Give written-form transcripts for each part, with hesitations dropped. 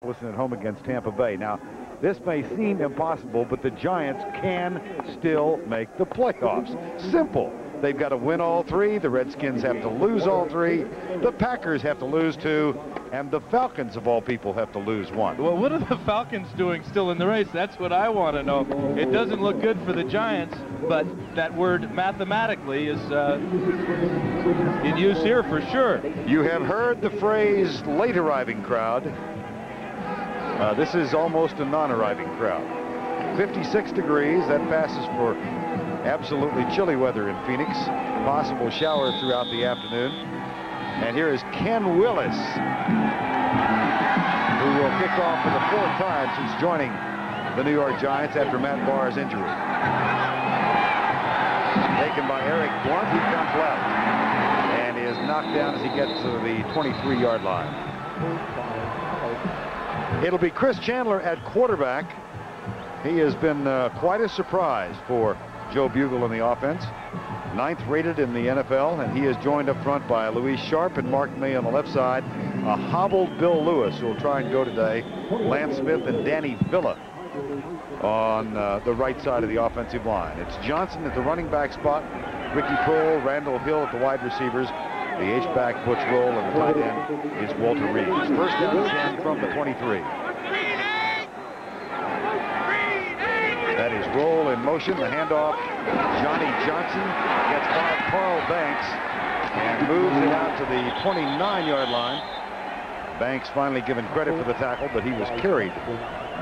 Listen at home against Tampa Bay. Now, this may seem impossible, but the Giants can still make the playoffs. Simple. They've got to win all three. The Redskins have to lose all three. The Packers have to lose two. And the Falcons, of all people, have to lose one. Well, what are the Falcons doing still in the race? That's what I want to know. It doesn't look good for the Giants, but that word mathematically is in use here for sure. You have heard the phrase late arriving crowd. This is almost a non-arriving crowd. 56 degrees. That passes for absolutely chilly weather in Phoenix. Possible shower throughout the afternoon. And here is Ken Willis, who will kick off for the fourth time since joining the New York Giants after Matt Barr's injury. Taken by Eric Blunt. He comes left and is knocked down as he gets to the 23-yard line. It'll be Chris Chandler at quarterback. He has been quite a surprise for Joe Bugle in the offense. 9th rated in the NFL, and he is joined up front by Louise Sharp and Mark May on the left side. A hobbled Bill Lewis, who will try and go today. Lance Smith and Danny Villa on the right side of the offensive line. It's Johnson at the running back spot, Ricky Prohl, Randall Hill at the wide receivers. The H-back Butch Roll, and the tight end is Walter Reeves. First down and 10 from the 23. That is Roll in motion. The handoff. Johnny Johnson gets by Carl Banks and moves it out to the 29-yard line. Banks finally given credit for the tackle, but he was carried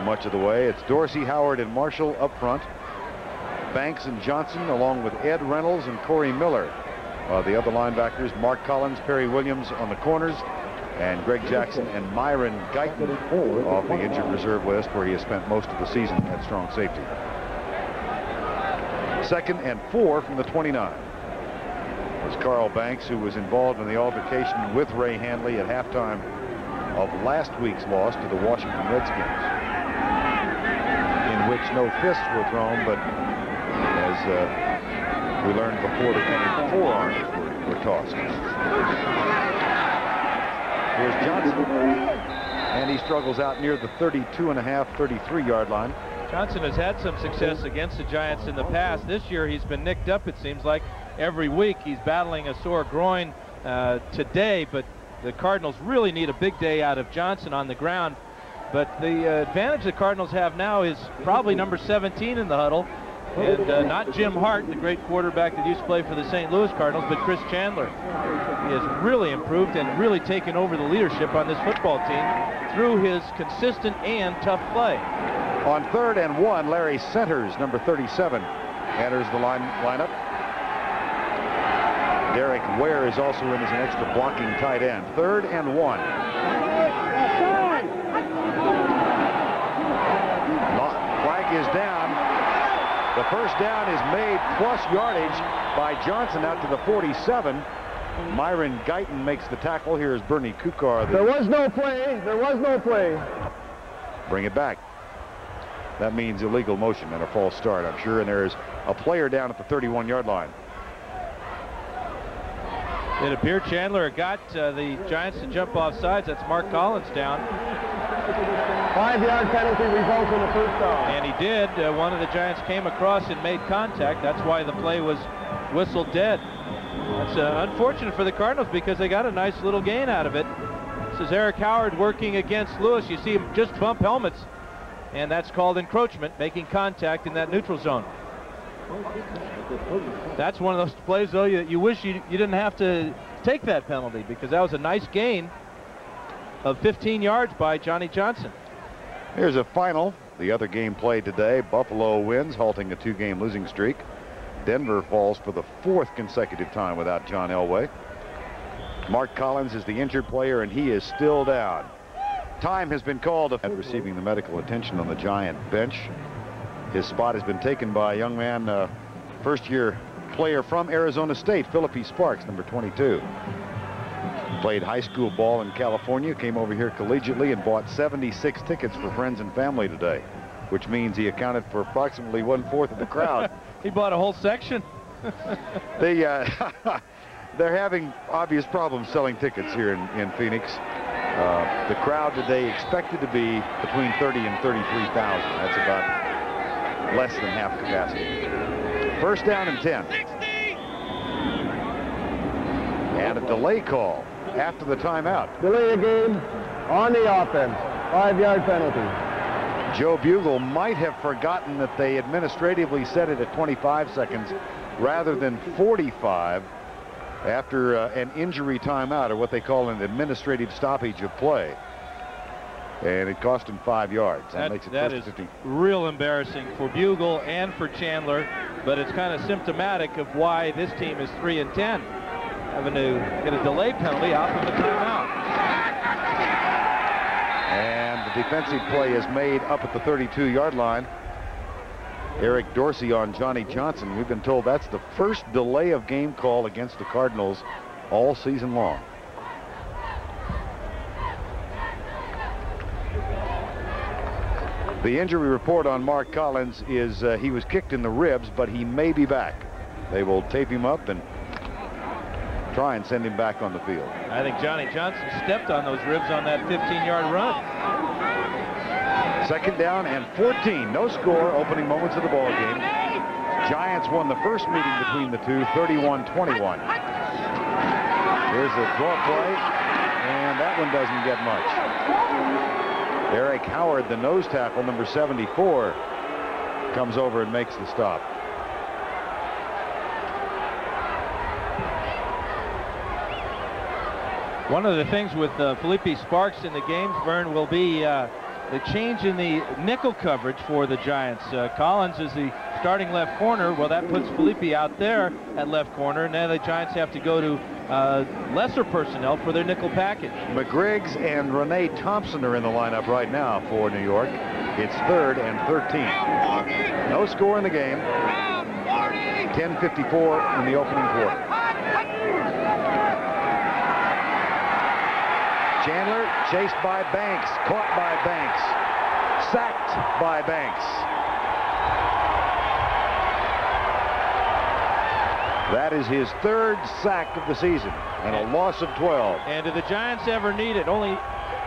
much of the way. It's Dorsey, Howard, and Marshall up front. Banks and Johnson, along with Ed Reynolds and Corey Miller. The other linebackers, Mark Collins, Perry Williams on the corners, and Greg Jackson and Myron Guyton off the injured reserve list, where he has spent most of the season at strong safety. 2nd and 4 from the 29. It was Carl Banks, who was involved in the altercation with Ray Handley at halftime of last week's loss to the Washington Redskins, in which no fists were thrown, but as we learned before, the forearms were tossed. Here's Johnson, and he struggles out near the 32.5, 33-yard line. Johnson has had some success against the Giants in the past. This year he's been nicked up, it seems like, every week. He's battling a sore groin today, but the Cardinals really need a big day out of Johnson on the ground. But the advantage the Cardinals have now is probably number 17 in the huddle. And not Jim Hart, the great quarterback that used to play for the St. Louis Cardinals, but Chris Chandler. He has really improved and really taken over the leadership on this football team through his consistent and tough play. On 3rd and 1, Larry Centers, number 37, enters the lineup. Derek Ware is also in as an extra blocking tight end. 3rd and 1. Flag is down. The first down is made plus yardage by Johnson out to the 47. Myron Guyton makes the tackle. Here's Bernie Kukar. There was no play. There was no play. Bring it back. That means illegal motion and a false start, I'm sure. And there's a player down at the 31-yard line. It appeared Chandler got the Giants to jump off sides. That's Mark Collins down. 5-yard penalty results in the first down. And he did. One of the Giants came across and made contact. That's why the play was whistled dead. That's unfortunate for the Cardinals because they got a nice little gain out of it. This is Eric Howard working against Lewis. You see him just bump helmets, and that's called encroachment, making contact in that neutral zone. That's one of those plays, though, you wish you didn't have to take that penalty, because that was a nice gain of 15 yards by Johnny Johnson. Here's a final. The other game played today. Buffalo wins, halting a 2-game losing streak. Denver falls for the 4th consecutive time without John Elway. Mark Collins is the injured player, and he is still down. Time has been called at receiving the medical attention on the Giant bench. His spot has been taken by a young man, first-year player from Arizona State, Philippi Sparks, number 22. Played high school ball in California, came over here collegiately, and bought 76 tickets for friends and family today, which means he accounted for approximately 1/4 of the crowd. He bought a whole section. They're having obvious problems selling tickets here in Phoenix. The crowd today expected to be between 30 and 33,000. That's about less than half capacity. First down and 10. And a delay call after the timeout. Delay a game on the offense. 5-yard penalty. Joe Bugle might have forgotten that they administratively set it at 25 seconds rather than 45 after an injury timeout, or what they call an administrative stoppage of play. And it cost him 5 yards. That makes it that first is 15. real embarrassing for Bugle and for Chandler, but it's kind of symptomatic of why this team is 3-10. Having to get a delay penalty off of the timeout. And the defensive play is made up at the 32-yard line. Eric Dorsey on Johnny Johnson. We've been told that's the first delay of game call against the Cardinals all season long. The injury report on Mark Collins is he was kicked in the ribs, but he may be back. They will tape him up and try and send him back on the field. I think Johnny Johnson stepped on those ribs on that 15-yard run. Second down and 14. No score. Opening moments of the ball game. Giants won the first meeting between the two, 31-21. Here's a draw play, and that one doesn't get much. Eric Howard, the nose tackle, number 74, comes over and makes the stop. One of the things with Felipe Sparks in the games, Verne, will be the change in the nickel coverage for the Giants. Collins is the starting left corner. Well, that puts Felipe out there at left corner, and now the Giants have to go to lesser personnel for their nickel package. McGriggs and Renee Thompson are in the lineup right now for New York. It's 3rd and 13. No score in the game. 10:54 in the opening quarter. Chandler chased by Banks, caught by Banks, sacked by Banks. That is his 3rd sack of the season and a loss of 12. And do the Giants ever need it? Only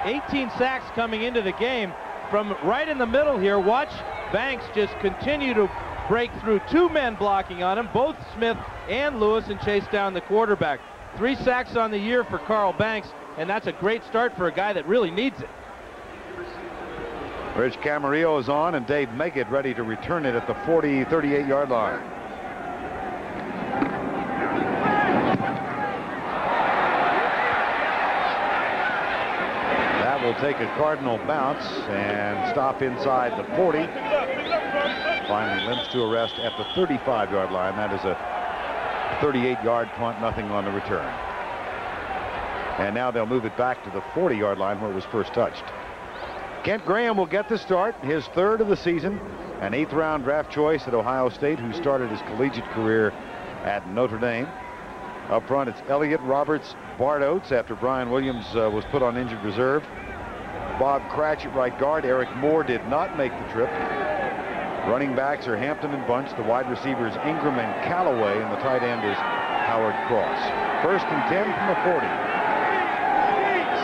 18 sacks coming into the game. From right in the middle here, watch Banks just continue to break through. 2 men blocking on him, both Smith and Lewis, and chase down the quarterback. 3 sacks on the year for Carl Banks, and that's a great start for a guy that really needs it. Rich Camarillo is on, and Dave Meggett ready to return it at the 38-yard line. That will take a Cardinal bounce and stop inside the 40. Finally limps to arrest at the 35-yard line. That is a 38-yard punt, nothing on the return. And now they'll move it back to the 40-yard line where it was first touched. Kent Graham will get the start, his 3rd of the season, an 8th-round draft choice at Ohio State, who started his collegiate career at Notre Dame. Up front, it's Elliott, Roberts, Bart Oates after Brian Williams was put on injured reserve. Bob Cratch at right guard. Eric Moore did not make the trip. Running backs are Hampton and Bunch. The wide receivers Ingram and Callaway, and the tight end is Howard Cross. 1st and 10 from the 40.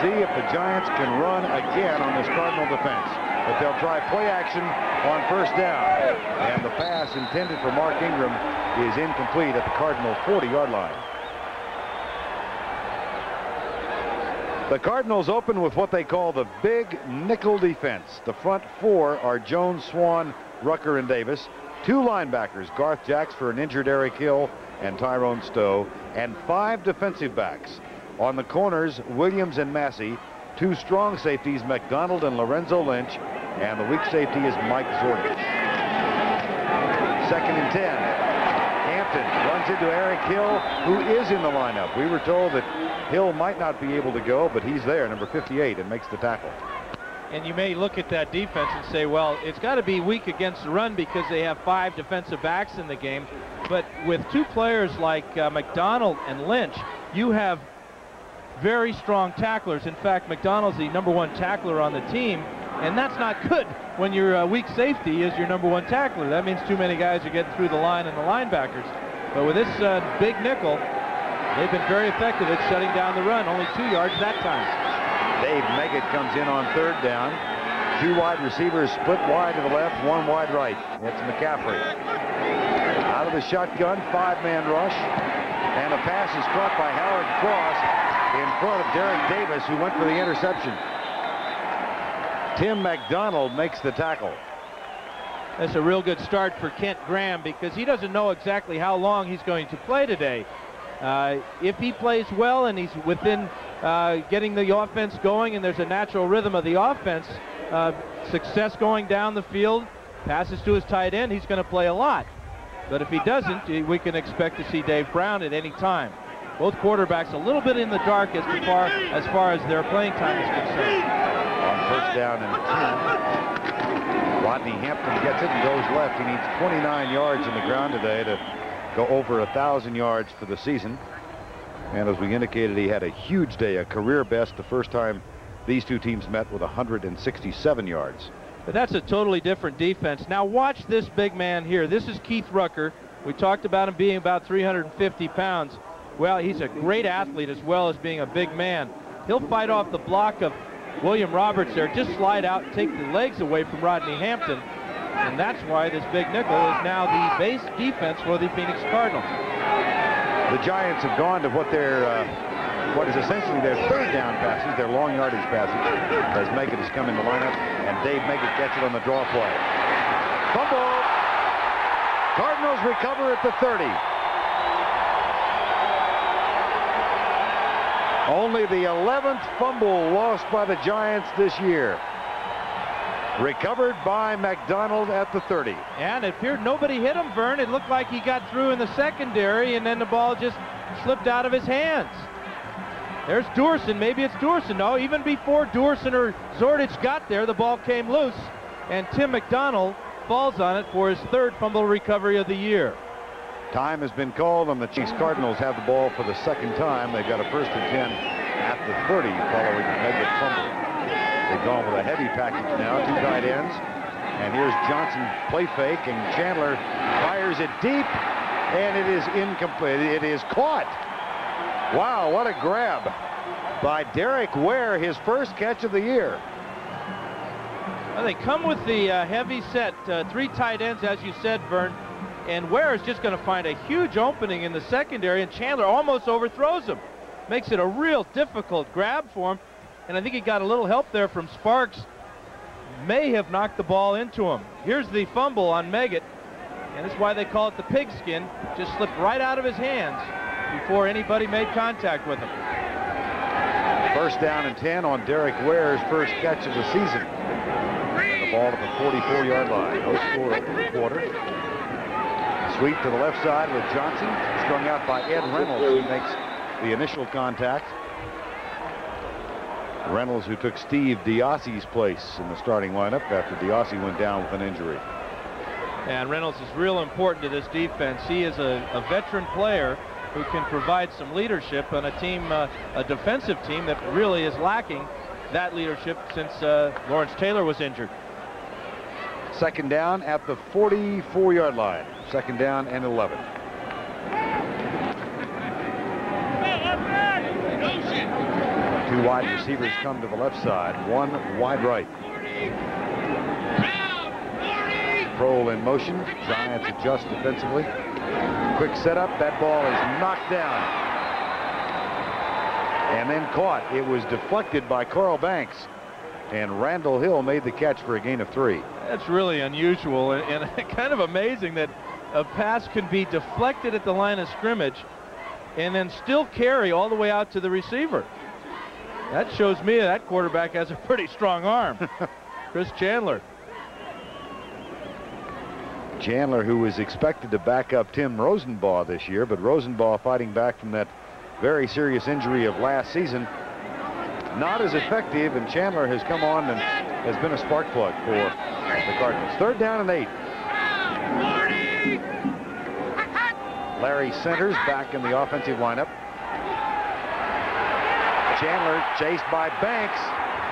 See if the Giants can run again on this Cardinal defense. But they'll try play action on 1st down. And the pass intended for Mark Ingram is incomplete at the Cardinal 40-yard line. The Cardinals open with what they call the big nickel defense. The front 4 are Jones, Swan, Rucker, and Davis. 2 linebackers, Garth Jacks for an injured Eric Hill and Tyrone Stowe, and 5 defensive backs. On the corners, Williams and Massey. 2 strong safeties, McDonald and Lorenzo Lynch, and the weak safety is Mike Zordich. 2nd and 10. Hampton runs into Eric Hill, who is in the lineup. We were told that Hill might not be able to go, but he's there, number 58, and makes the tackle. And you may look at that defense and say, well, it's got to be weak against the run because they have 5 defensive backs in the game. But with 2 players like McDonald and Lynch, you have very strong tacklers. In fact, McDonald's the #1 tackler on the team, and that's not good when your weak safety is your #1 tackler. That means too many guys are getting through the line and the linebackers. But with this big nickel, they've been very effective at shutting down the run. Only 2 yards that time. Dave Meggett comes in on third down. 2 wide receivers split wide to the left, 1 wide right. It's McCaffrey. Out of the shotgun, 5-man rush. And a pass is caught by Howard Cross in front of Derek Davis, who went for the interception. Tim McDonald makes the tackle. That's a real good start for Kent Graham, because he doesn't know exactly how long he's going to play today. If he plays well and he's within getting the offense going and there's a natural rhythm of the offense, success going down the field, passes to his tight end, he's going to play a lot. But if he doesn't, we can expect to see Dave Brown at any time. Both quarterbacks a little bit in the dark as far as their playing time is concerned. On first down and 10, Rodney Hampton gets it and goes left. He needs 29 yards in the ground today to go over 1,000 yards for the season. And as we indicated, he had a huge day, a career best, the first time these two teams met, with 167 yards. But that's a totally different defense. Now watch this big man here. This is Keith Rucker. We talked about him being about 350 pounds. Well, he's a great athlete as well as being a big man. He'll fight off the block of William Roberts there, just slide out and take the legs away from Rodney Hampton. And that's why this big nickel is now the base defense for the Phoenix Cardinals. The Giants have gone to what is essentially their third down passes, their long yardage passes, as Meggett has come in the lineup, and Dave Meggett gets it on the draw play. Fumble! Cardinals recover at the 30. Only the 11th fumble lost by the Giants this year. Recovered by McDonald at the 30. And it appeared nobody hit him, Verne. It looked like he got through in the secondary, and then the ball just slipped out of his hands. There's Doerson. Maybe it's Doerson. No, even before Doerson or Zordich got there, the ball came loose, and Tim McDonald falls on it for his 3rd fumble recovery of the year. Time has been called, and the Chiefs Cardinals have the ball for the 2nd time. They've got a 1st and 10 at the 30 following the Meggett fumble. They've gone with a heavy package now, 2 tight ends. And here's Johnson, play fake, and Chandler fires it deep, and it is incomplete. It is caught. Wow, what a grab by Derek Ware, his 1st catch of the year. Well, they come with the heavy set, 3 tight ends, as you said, Verne. And Ware is just going to find a huge opening in the secondary, and Chandler almost overthrows him. Makes it a real difficult grab for him. And I think he got a little help there from Sparks. May have knocked the ball into him. Here's the fumble on Meggett, and that's why they call it the pigskin. Just slipped right out of his hands before anybody made contact with him. 1st down and 10 on Derek Ware's 1st catch of the season. And the ball at the 44-yard line. No score over the quarter. Sweep to the left side with Johnson, strung out by Ed Reynolds, who makes the initial contact. Reynolds, who took Steve Diassi's place in the starting lineup after Diassi went down with an injury. And Reynolds is real important to this defense. He is a veteran player who can provide some leadership on a team, a defensive team that really is lacking that leadership since Lawrence Taylor was injured. 2nd down at the 44-yard line. 2nd down and 11. Two wide receivers come to the left side, 1 wide right. Prohl in motion. Giants adjust defensively. Quick setup. That ball is knocked down and then caught. It was deflected by Carl Banks, and Randall Hill made the catch for a gain of 3. That's really unusual and kind of amazing that a pass can be deflected at the line of scrimmage and then still carry all the way out to the receiver. That shows me that quarterback has a pretty strong arm. Chris Chandler. Chandler, who was expected to back up Tim Rosenbaugh this year, but Rosenbaugh, fighting back from that very serious injury of last season, not as effective, and Chandler has come on and has been a spark plug for the Cardinals. 3rd down and 8. Larry Centers back in the offensive lineup. Chandler chased by Banks.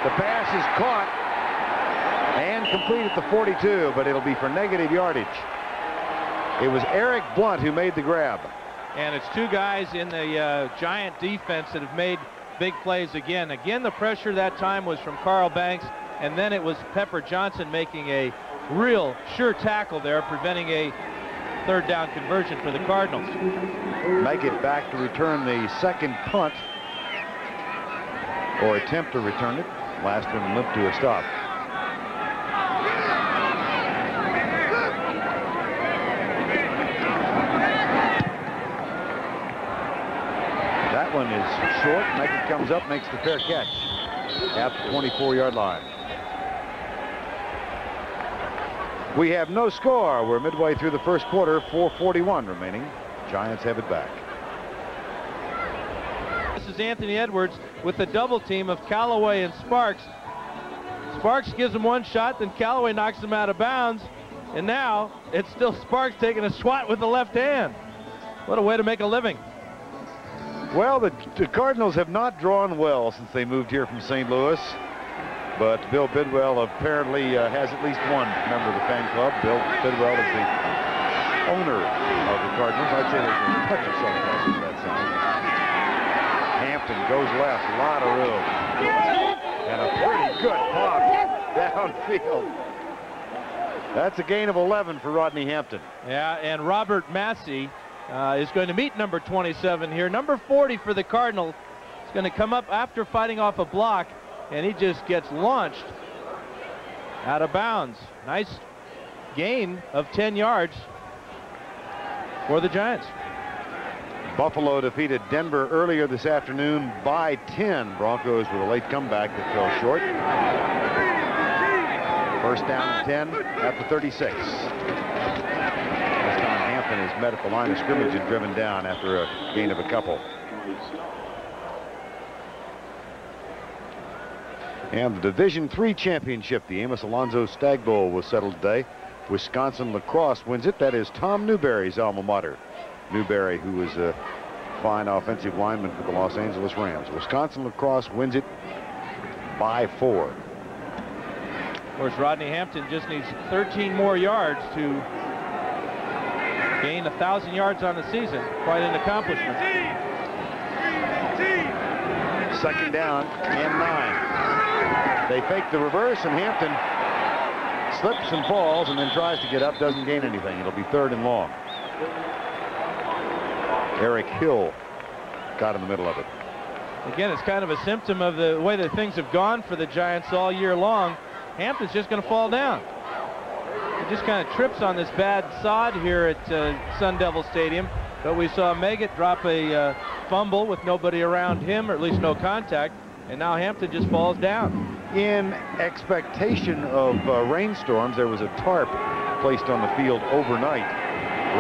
The pass is caught and complete at the 42, but it'll be for negative yardage. It was Eric Blunt who made the grab. And it's 2 guys in the Giant defense that have made big plays again. Again, the pressure that time was from Carl Banks, and then it was Pepper Johnson making a real sure tackle there, preventing a third down conversion for the Cardinals. Make it back to return the second punt, or attempt to return it. Last one limped to a stop. That one is short. Meggett comes up, makes the fair catch at the 24-yard line. We have no score. We're midway through the first quarter, 4:41 remaining. Giants have it back. This is Anthony Edwards with the double team of Callaway and Sparks. Sparks gives him one shot, then Callaway knocks him out of bounds, and now it's still Sparks taking a swat with the left hand. What a way to make a living. Well, the Cardinals have not drawn well since they moved here from St. Louis. But Bill Bidwell apparently has at least one member of the fan club. Bill Bidwell is the owner of the Cardinals. I'd say there's a touch of sarcasm to that sound. Hampton goes left, a lot of room. And a pretty good pop downfield. That's a gain of 11 for Rodney Hampton. Yeah, and Robert Massey is going to meet number 27 here. Number 40 for the Cardinals is going to come up after fighting off a block, and he just gets launched out of bounds. Nice gain of 10 yards for the Giants. Buffalo defeated Denver earlier this afternoon by 10. Broncos with a late comeback that fell short. First down and 10 at the 36. This time Hampton is met at the line of scrimmage and driven down after a gain of a couple. And the Division III championship, the Amos Alonzo Stag Bowl, was settled today. Wisconsin lacrosse wins it. That is Tom Newberry's alma mater. Newberry, who was a fine offensive lineman for the Los Angeles Rams. Wisconsin lacrosse wins it by 4. Of course, Rodney Hampton just needs 13 more yards to gain 1,000 yards on the season. Quite an accomplishment. Second down and 9. They fake the reverse, and Hampton slips and falls and then tries to get up, doesn't gain anything. It'll be 3rd and long. Eric Hill got in the middle of it. Again, it's kind of a symptom of the way that things have gone for the Giants all year long. Hampton's just going to fall down. He just kind of trips on this bad sod here at Sun Devil Stadium. But we saw Meggett drop a fumble with nobody around him, or at least no contact. And now Hampton just falls down. In expectation of rainstorms, there was a tarp placed on the field overnight.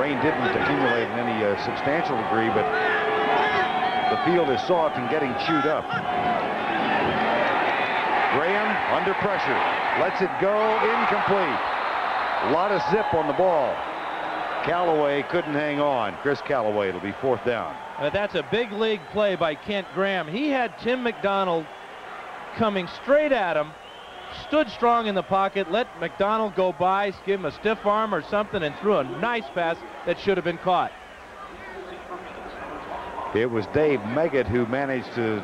Rain didn't accumulate in any substantial degree, but the field is soft and getting chewed up. Graham under pressure, lets it go, incomplete. A lot of zip on the ball. Callaway couldn't hang on. Chris Callaway, it'll be 4th down. That's a big league play by Kent Graham. He had Tim McDonald coming straight at him, stood strong in the pocket, let McDonald go by, give him a stiff arm or something, and threw a nice pass that should have been caught. It was Dave Meggett who managed to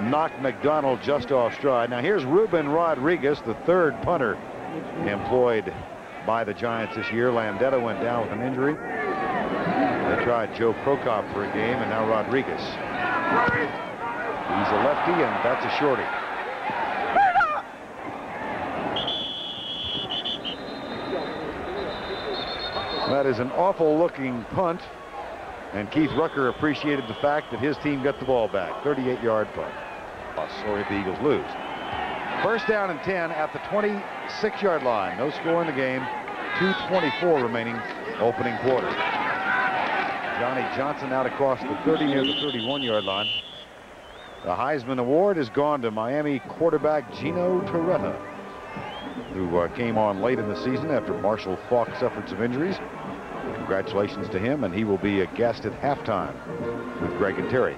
knock McDonald just off stride. Now here's Ruben Rodriguez, the 3rd punter employed by the Giants this year. Landetta went down with an injury. They tried Joe Prokop for a game, and now Rodriguez. He's a lefty, and that's a shorty. That is an awful looking punt, and Keith Rucker appreciated the fact that his team got the ball back. 38-yard punt. Or if the Eagles lose. First down and 10 at the 26-yard line. No score in the game. 2:24 remaining opening quarter. Johnny Johnson out across the 30 near the 31-yard line. The Heisman Award has gone to Miami quarterback Gino Torretta, who came on late in the season after Marshall Faulk suffered some injuries. Congratulations to him, and he will be a guest at halftime with Greg and Terry.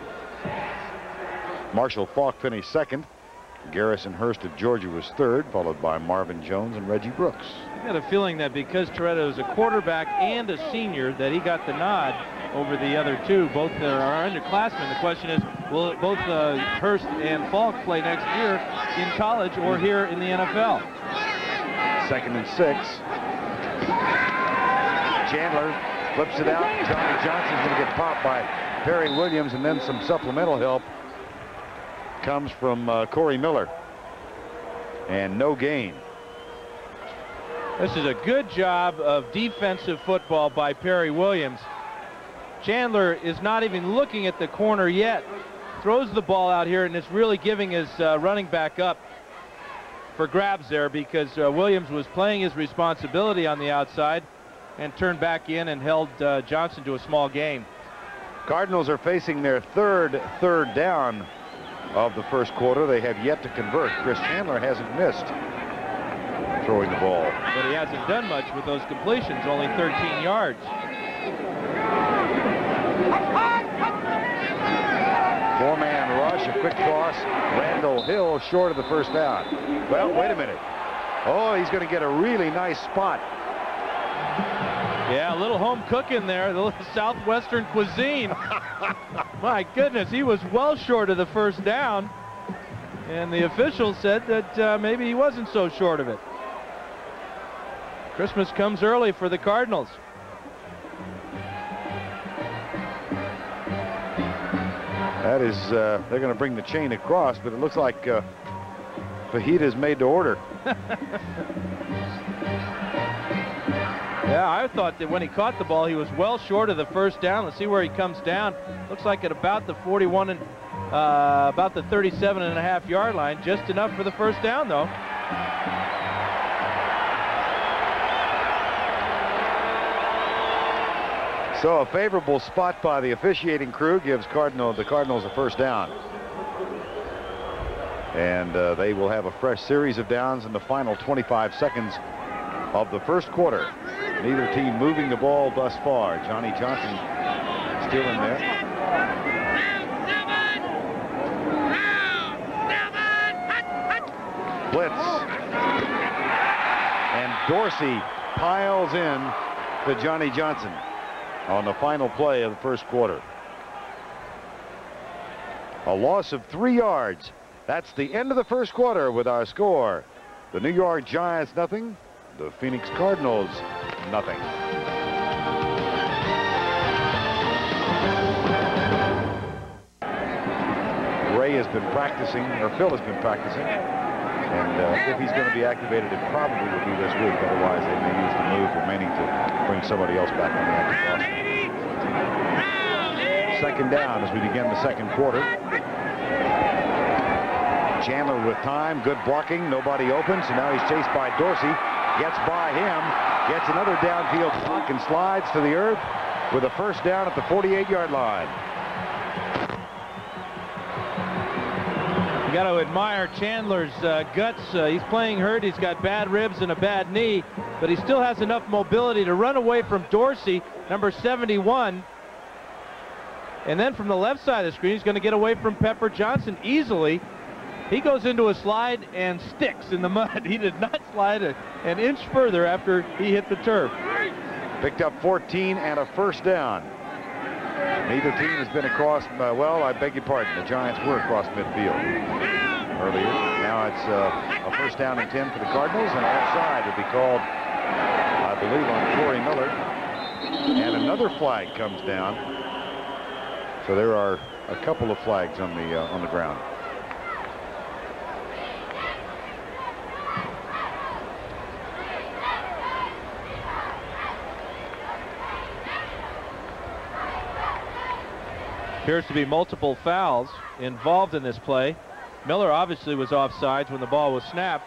Marshall Faulk finished 2nd. Garrison Hurst of Georgia was 3rd, followed by Marvin Jones and Reggie Brooks. I got a feeling that because Torretta is a quarterback and a senior, that he got the nod over the other two. Both are underclassmen. The question is, will both Hurst and Falk play next year in college or here in the NFL? 2nd and 6. Chandler flips it out. Johnny Johnson's going to get popped by Perry Williams, and then some supplemental help comes from Corey Miller. And no gain. This is a good job of defensive football by Perry Williams. Chandler is not even looking at the corner yet. Throws the ball out here, and it's really giving his running back up for grabs there, because Williams was playing his responsibility on the outside and turned back in and held Johnson to a small gain. Cardinals are facing their third down of the first quarter. They have yet to convert. Chris Chandler hasn't missed throwing the ball. But he hasn't done much with those completions, only 13 yards. Four-man rush, a quick toss. Randall Hill short of the first down. Well, wait a minute. Oh, he's going to get a really nice spot. Yeah, a little home cooking there, the little Southwestern cuisine. My goodness, he was well short of the first down. And the official said that maybe he wasn't so short of it. Christmas comes early for the Cardinals. That is, they're going to bring the chain across, but it looks like fajitas made to order. Yeah, I thought that when he caught the ball, he was well short of the first down. Let's see where he comes down. Looks like at about the 41 and about the 37.5 yard line. Just enough for the first down, though. So a favorable spot by the officiating crew gives the Cardinals a first down. And they will have a fresh series of downs in the final 25 seconds of the first quarter. Neither team moving the ball thus far. Johnny Johnson still in there. Blitz. And Dorsey piles in to Johnny Johnson on the final play of the first quarter. A loss of 3 yards. That's the end of the first quarter with our score. The New York Giants nothing. The Phoenix Cardinals nothing. Ray has been practicing, or Phil has been practicing. And if he's going to be activated, it probably will be this week. Otherwise, they may use the move remaining to bring somebody else back on the active roster. Second down as we begin the second quarter. Chandler with time, good blocking, nobody open, so now he's chased by Dorsey, gets by him, gets another downfield block and slides to the earth with a first down at the 48-yard line. You got to admire Chandler's guts. He's playing hurt. He's got bad ribs and a bad knee, but he still has enough mobility to run away from Dorsey, number 71. And then from the left side of the screen, he's going to get away from Pepper Johnson easily. He goes into a slide and sticks in the mud. He did not slide an inch further after he hit the turf. Picked up 14 and a first down. Neither team has been across, well, I beg your pardon, the Giants were across midfield earlier. Now it's a first down and 10 for the Cardinals, and offside will be called, I believe, on Corey Miller. And another flag comes down. So there are a couple of flags on the ground. Appears to be multiple fouls involved in this play. Miller obviously was offsides when the ball was snapped.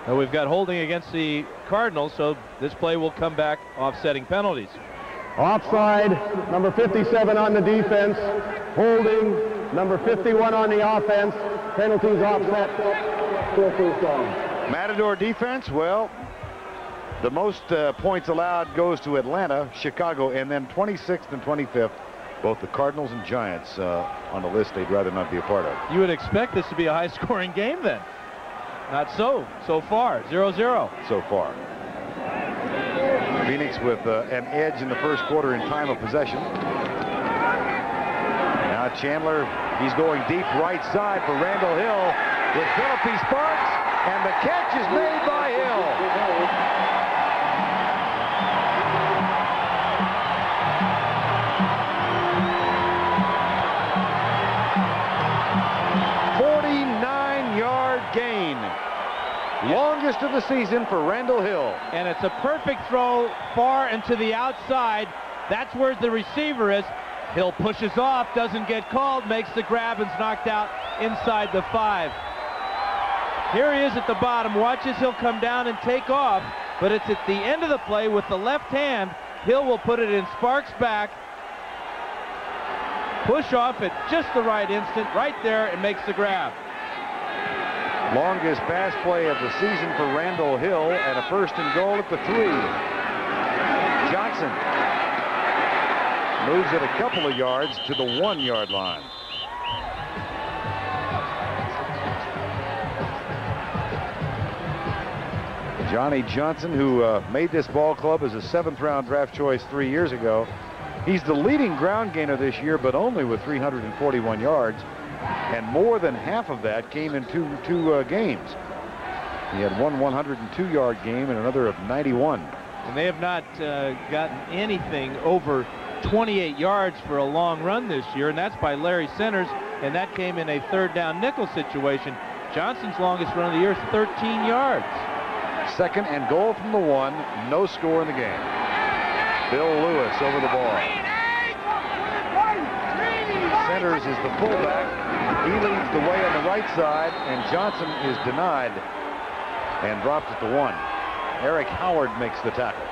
Now we've got holding against the Cardinals, so this play will come back offsetting penalties. Offside, number 57 on the defense. Holding, number 51 on the offense. Penalties offset. Matador defense, well, the most points allowed goes to Atlanta, Chicago, and then 26th and 25th, both the Cardinals and Giants on the list they'd rather not be a part of. You would expect this to be a high-scoring game then. Not so far, 0-0. So far. Phoenix with an edge in the first quarter in time of possession. Now Chandler, he's going deep right side for Randall Hill with Phillippe Sparks, and the catch is made by Hill. Gain. Longest of the season for Randall Hill. And it's a perfect throw far and to the outside. That's where the receiver is. Hill pushes off, doesn't get called, makes the grab, and's knocked out inside the 5. Here he is at the bottom. Watches Hill come down and take off, but it's at the end of the play with the left hand. Hill will put it in Sparks' back. Push off at just the right instant, right there, and makes the grab. Longest pass play of the season for Randall Hill, and a 1st and goal at the 3. Johnson moves it a couple of yards to the 1-yard line. Johnny Johnson, who made this ball club as a 7th-round draft choice 3 years ago. He's the leading ground gainer this year, but only with 341 yards. And more than half of that came in two games. He had one 102-yard game and another of 91. And they have not gotten anything over 28 yards for a long run this year, and that's by Larry Centers, and that came in a 3rd down nickel situation. Johnson's longest run of the year is 13 yards. 2nd and goal from the 1, no score in the game. Bill Lewis over the ball. Centers is the fullback. He leads the way on the right side, and Johnson is denied and dropped at the 1. Eric Howard makes the tackle.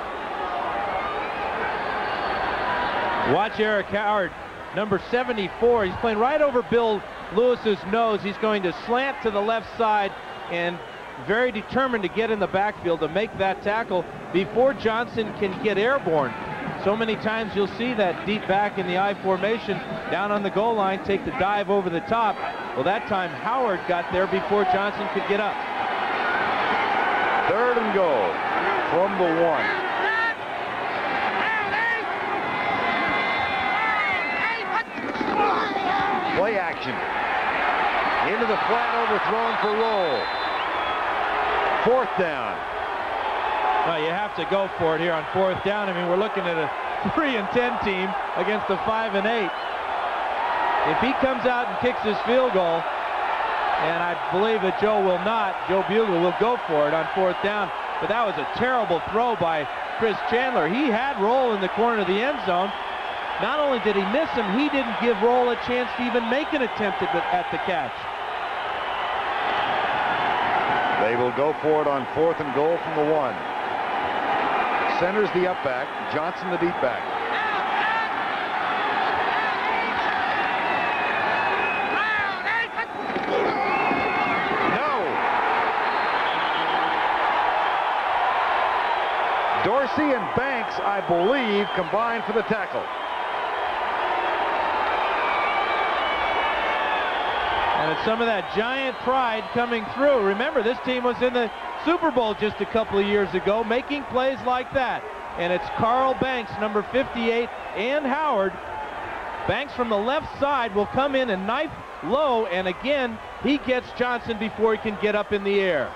Watch Eric Howard, number 74. He's playing right over Bill Lewis's nose. He's going to slant to the left side and very determined to get in the backfield to make that tackle before Johnson can get airborne. So many times you'll see that deep back in the I formation down on the goal line take the dive over the top. Well, that time Howard got there before Johnson could get up. 3rd and goal from the 1. Play action. Into the flat, overthrown for Roll. 4th down. Well, you have to go for it here on 4th down. I mean, we're looking at a 3-10 team against a 5-8. If he comes out and kicks his field goal, and I believe that Joe Bugle will go for it on 4th down. But that was a terrible throw by Chris Chandler. He had Roll in the corner of the end zone. Not only did he miss him, he didn't give Roll a chance to even make an attempt at the catch. They will go for it on 4th and goal from the 1. Centers the up back, Johnson the deep back. No! Dorsey and Banks, I believe, combined for the tackle. And it's some of that giant pride coming through. Remember, this team was in the Super Bowl just a couple of years ago, making plays like that. And it's Carl Banks, number 58, and Howard. Banks from the left side will come in and knife low, and again, he gets Johnson before he can get up in the air.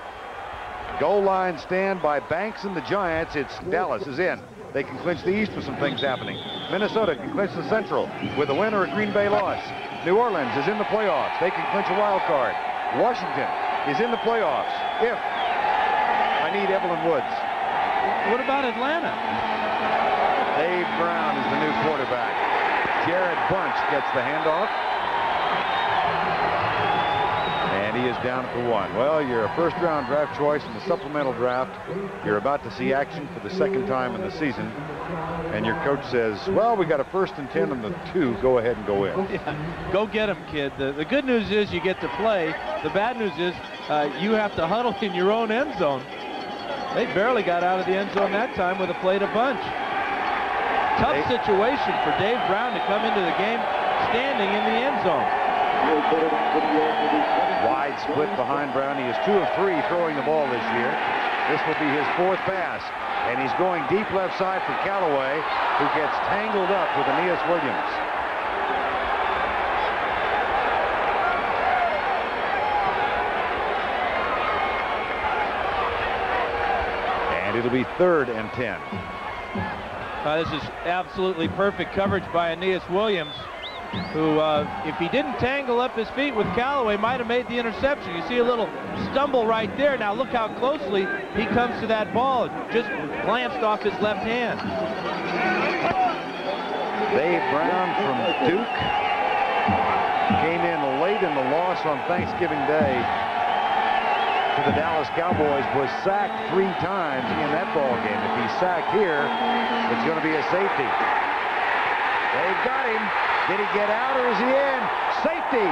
Goal line stand by Banks and the Giants. It's Dallas is in. They can clinch the East with some things happening. Minnesota can clinch the Central with a win or a Green Bay loss. New Orleans is in the playoffs. They can clinch a wild card. Washington is in the playoffs if I need Evelyn Woods. What about Atlanta? Dave Brown is the new quarterback. Jared Bunch gets the handoff. And he is down at the 1. Well, you're a 1st-round draft choice in the supplemental draft. You're about to see action for the 2nd time in the season. And your coach says, well, we got a 1st and 10 and the 2. Go ahead and go in. Yeah, go get him, kid. The good news is you get to play. The bad news is you have to huddle in your own end zone. They barely got out of the end zone that time with a play to Bunch. Tough situation for Dave Brown to come into the game standing in the end zone. Wide split behind Brown. He is 2 of 3 throwing the ball this year. This will be his 4th pass. And he's going deep left side for Callaway, who gets tangled up with Aeneas Williams. And it'll be 3rd and 10. This is absolutely perfect coverage by Aeneas Williams, who, if he didn't tangle up his feet with Callaway, might have made the interception. You see a little stumble right there. Now look how closely he comes to that ball. Just glanced off his left hand. Dave Brown from Duke came in late in the loss on Thanksgiving Day to the Dallas Cowboys, was sacked 3 times in that ball game. If he's sacked here, it's going to be a safety. They've got him. Did he get out or is he in? Safety.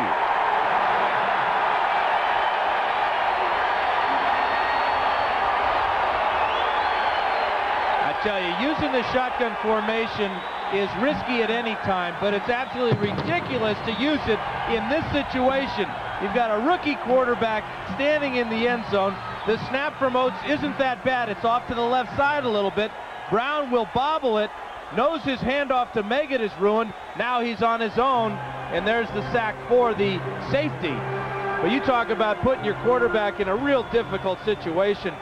I tell you, using the shotgun formation is risky at any time, but it's absolutely ridiculous to use it in this situation. You've got a rookie quarterback standing in the end zone. The snap from Oates isn't that bad. It's off to the left side a little bit. Brown will bobble it. Knows his handoff to Meggett is ruined. Now he's on his own, and there's the sack for the safety. But you talk about putting your quarterback in a real difficult situation.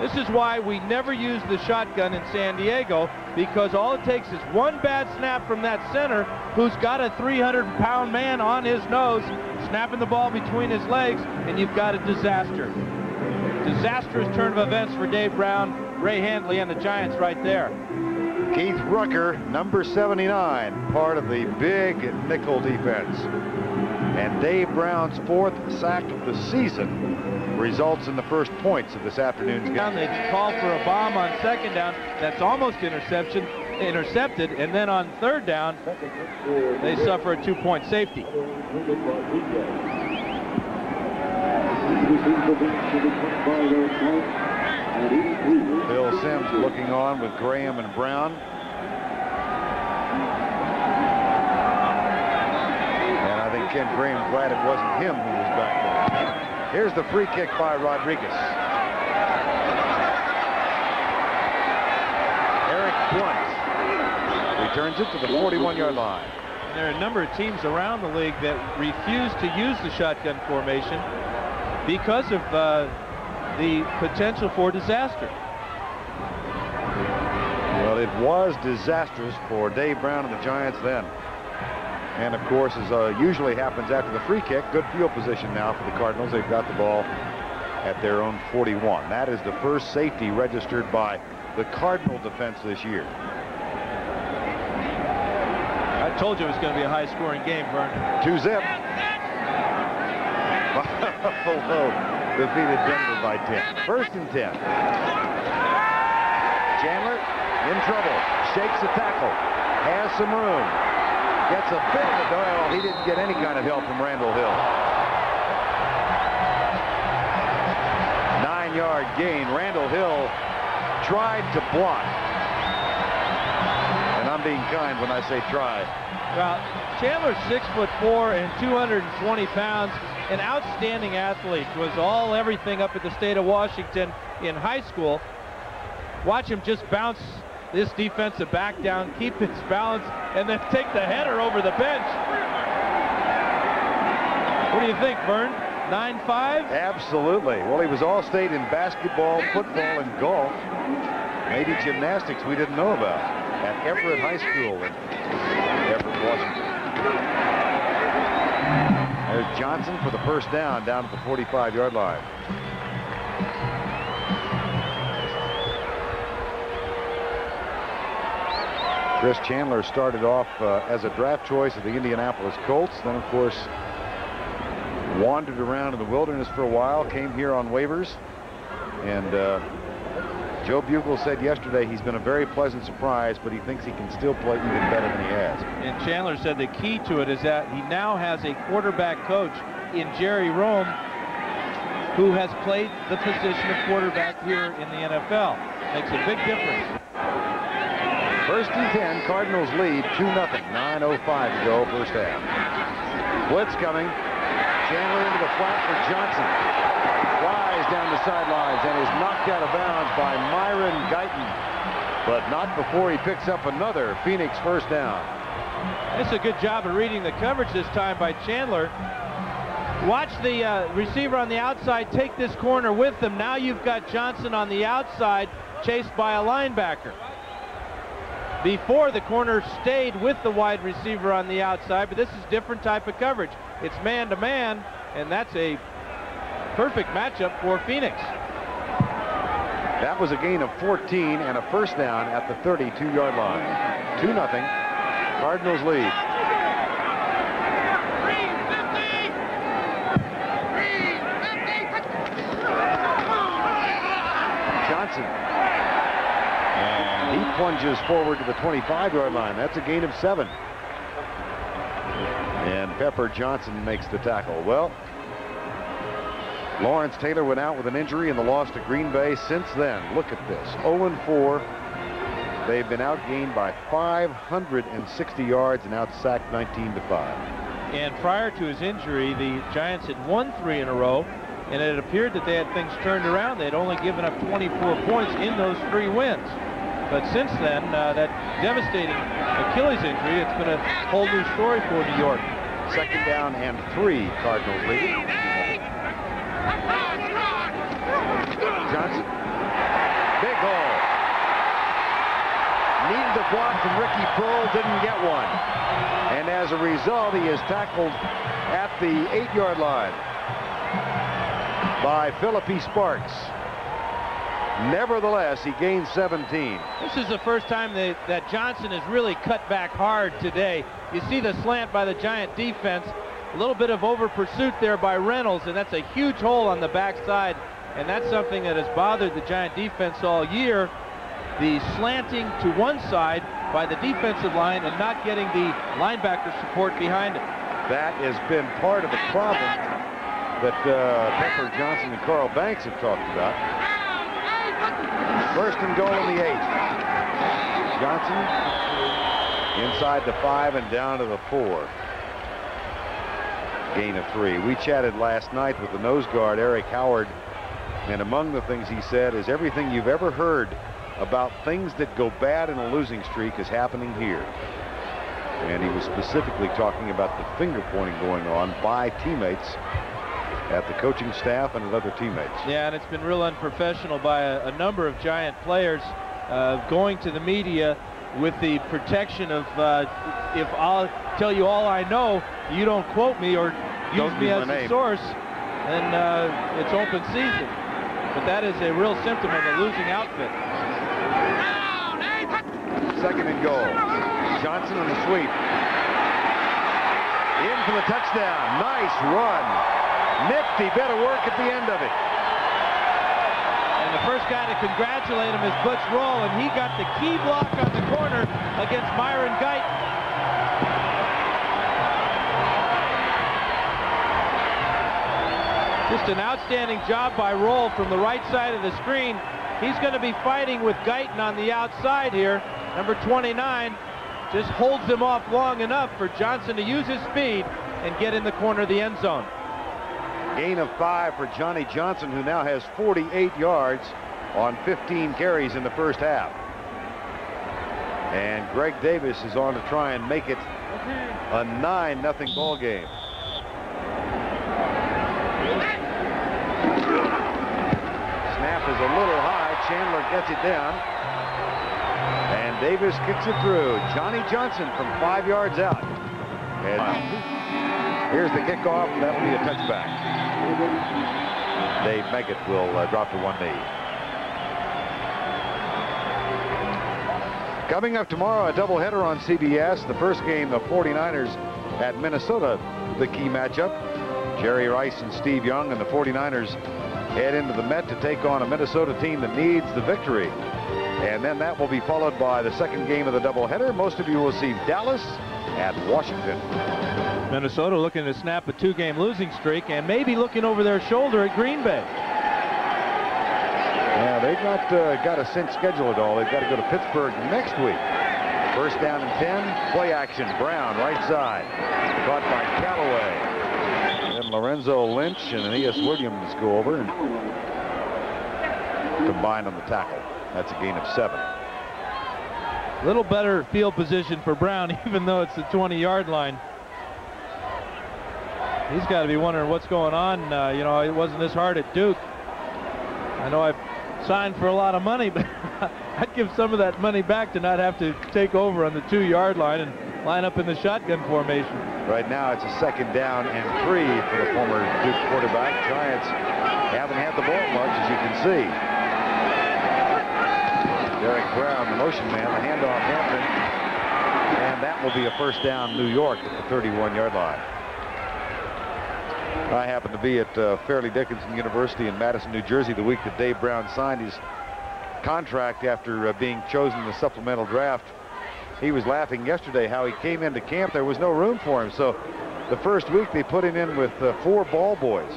This is why we never use the shotgun in San Diego, because all it takes is one bad snap from that center who's got a 300-pound man on his nose, snapping the ball between his legs, and you've got a disaster. Disastrous turn of events for Dave Brown, Ray Handley, and the Giants right there. Keith Rucker, number 79, part of the big nickel defense. And Dave Brown's 4th sack of the season results in the first points of this afternoon's game. They call for a bomb on 2nd down. That's almost intercepted. And then on 3rd down, they suffer a 2-point safety. Bill Sims looking on with Graham and Brown. And I think Ken Graham's glad it wasn't him who was back there. Here's the free kick by Rodriguez. Eric Blunt returns it to the 41-yard line. There are a number of teams around the league that refuse to use the shotgun formation because of the potential for disaster. Well, it was disastrous for Dave Brown and the Giants then. And of course, as usually happens after the free kick, good field position now for the Cardinals. They've got the ball at their own 41. That is the first safety registered by the Cardinal defense this year. I told you it was going to be a high-scoring game, Verne. 2-zip. Buffalo defeated Denver by 10. 1st and 10. Chandler in trouble. Shakes the tackle. Has some room. Gets a bit of a dial. He didn't get any kind of help from Randall Hill. 9-yard gain. Randall Hill tried to block. And I'm being kind when I say try. Well, Chandler's 6'4" and 220 pounds. An outstanding athlete. Was everything up at the state of Washington in high school. Watch him just bounce this defensive back down, keep his balance, and then take the header over the bench. What do you think, Verne? 9'5"? Absolutely. Well, he was all-state in basketball, football, and golf. Maybe gymnastics we didn't know about at Everett High School in Everett, Washington. There's Johnson for the first down at the 45-yard line. Chris Chandler started off as a draft choice of the Indianapolis Colts. Then, of course, wandered around in the wilderness for a while, came here on waivers. And Joe Bugle said yesterday he's been a very pleasant surprise, but he thinks he can still play even better than he has. And Chandler said the key to it is that he now has a quarterback coach in Jerry Rome who has played the position of quarterback here in the NFL. Makes a big difference. 1st and 10, Cardinals lead 2-0. 9:05 to go, first half. Blitz coming. Chandler into the flat for Johnson. Flies down the sidelines and is knocked out of bounds by Myron Guyton, but not before he picks up another Phoenix first down. It's a good job of reading the coverage this time by Chandler. Watch the receiver on the outside take this corner with him. Now you've got Johnson on the outside chased by a linebacker. Before, the corner stayed with the wide receiver on the outside, but this is different type of coverage. It's man-to-man, and that's a perfect matchup for Phoenix. That was a gain of 14 and a first down at the 32-yard line. 2-0. Cardinals lead. Johnson. And he plunges forward to the 25-yard line. That's a gain of 7. And Pepper Johnson makes the tackle. Well, Lawrence Taylor went out with an injury in the loss to Green Bay. Since then, look at this, 0-4. They've been outgained by 560 yards and outsacked 19-5. And prior to his injury, the Giants had won 3 in a row, and it appeared that they had things turned around. They'd only given up 24 points in those 3 wins. But since then, that devastating Achilles injury, it's been a whole new story for New York. Second down and 3, Cardinals lead. Johnson, big hole. Needed a block from Ricky Prohl, didn't get one. And as a result, he is tackled at the 8-yard line by Philippi Sparks. Nevertheless, he gained 17. This is the first time that Johnson has really cut back hard today. You see the slant by the Giant defense. A little bit of over pursuit there by Reynolds, and that's a huge hole on the backside. And that's something that has bothered the Giant defense all year. The slanting to one side by the defensive line and not getting the linebacker support behind it. That has been part of the problem that Pepper Johnson and Carl Banks have talked about. First and goal in the 8. Johnson inside the 5 and down to the 4. Gain of 3. We chatted last night with the nose guard, Eric Howard, and among the things he said is everything you've ever heard about things that go bad in a losing streak is happening here. And he was specifically talking about the finger pointing going on by teammates at the coaching staff and at other teammates. Yeah, and it's been real unprofessional by a number of Giant players going to the media with the protection of if I'll tell you all I know, you don't quote me or use me as a source, then it's open season. But that is a real symptom of a losing outfit. Second and goal. Johnson on the sweep. In for the touchdown. Nice run. Nifty bit of work at the end of it. And the first guy to congratulate him is Butch Roll, and he got the key block on the corner against Myron Guyton. Just an outstanding job by Roll from the right side of the screen. He's going to be fighting with Guyton on the outside here. Number 29 just holds him off long enough for Johnson to use his speed and get in the corner of the end zone. Gain of 5 for Johnny Johnson, who now has 48 yards on 15 carries in the first half. And Greg Davis is on to try and make it a 9-0 ball game. Snap is a little high. Chandler gets it down. And Davis kicks it through. Johnny Johnson from 5 yards out. And here's the kickoff. That'll be a touchback. Dave Meggett will drop to one knee. Coming up tomorrow, a doubleheader on CBS. The first game, the 49ers at Minnesota, the key matchup. Jerry Rice and Steve Young and the 49ers head into the Met to take on a Minnesota team that needs the victory. And then that will be followed by the second game of the doubleheader. Most of you will see Dallas at Washington. Minnesota looking to snap a 2-game losing streak and maybe looking over their shoulder at Green Bay. Yeah, they've not got a cinch schedule at all. They've got to go to Pittsburgh next week. First down and 10. Play action. Brown, right side. Caught by Callaway. Then Lorenzo Lynch and Aeneas Williams go over. And combined on the tackle. That's a gain of 7. A little better field position for Brown, even though it's the 20-yard line. He's got to be wondering what's going on. You know, it wasn't this hard at Duke. I know I've signed for a lot of money, but I'd give some of that money back to not have to take over on the 2-yard line and line up in the shotgun formation. Right now it's a 2nd down and 3 for the former Duke quarterback. Giants haven't had the ball much, as you can see. Derek Brown, the motion man, the handoff Hampton, and that will be a 1st down New York at the 31-yard line. I happened to be at Fairleigh Dickinson University in Madison, New Jersey the week that Dave Brown signed his contract after being chosen in the supplemental draft. He was laughing yesterday how he came into camp. There was no room for him. So the first week they put him in with 4 ball boys,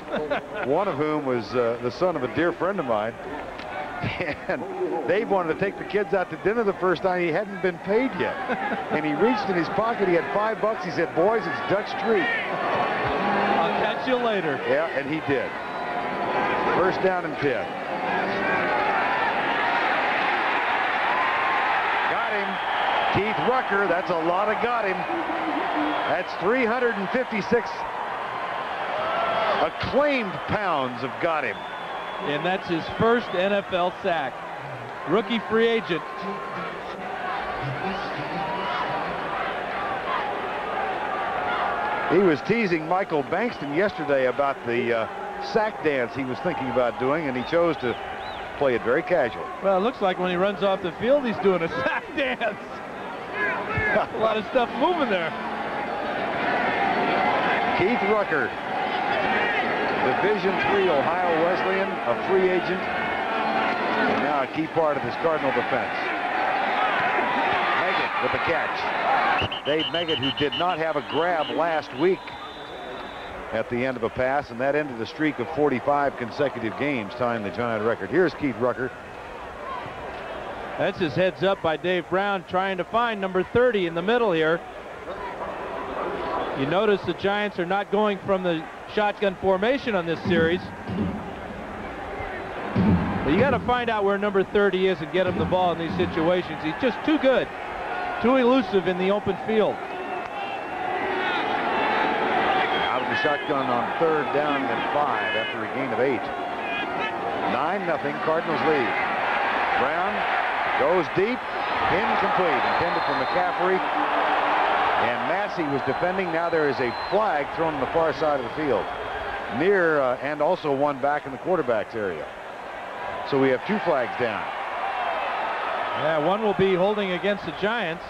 one of whom was the son of a dear friend of mine. And Dave wanted to take the kids out to dinner the first time. He hadn't been paid yet. And he reached in his pocket. He had $5. He said, "Boys, it's Dutch Street. I'll catch you later." Yeah, and he did. 1st down and 10. Got him. Keith Rucker. That's a lot of got him. That's 356 acclaimed pounds of got him. And that's his first NFL sack. Rookie free agent. He was teasing Michael Bankston yesterday about the sack dance he was thinking about doing, and he chose to play it very casual. Well, it looks like when he runs off the field, he's doing a sack dance. A lot of stuff moving there. Keith Rucker, Division III Ohio Wesleyan, a free agent, and now a key part of this Cardinal defense. Meggett with the catch. Dave Meggett, who did not have a grab last week at the end of a pass, and that ended a streak of 45 consecutive games, tying the Giant record. Here's Keith Rucker. That's his heads up by Dave Brown, trying to find number 30 in the middle here. You notice the Giants are not going from the shotgun formation on this series. But you got to find out where number 30 is and get him the ball in these situations. He's just too good, too elusive in the open field. Out of the shotgun on 3rd down and 5 after a gain of 8. 9-0, Cardinals lead. Brown goes deep, incomplete, intended for McCaffrey. And Massey was defending. Now there is a flag thrown on the far side of the field, near and also one back in the quarterback's area. So we have 2 flags down. Yeah, one will be holding against the Giants.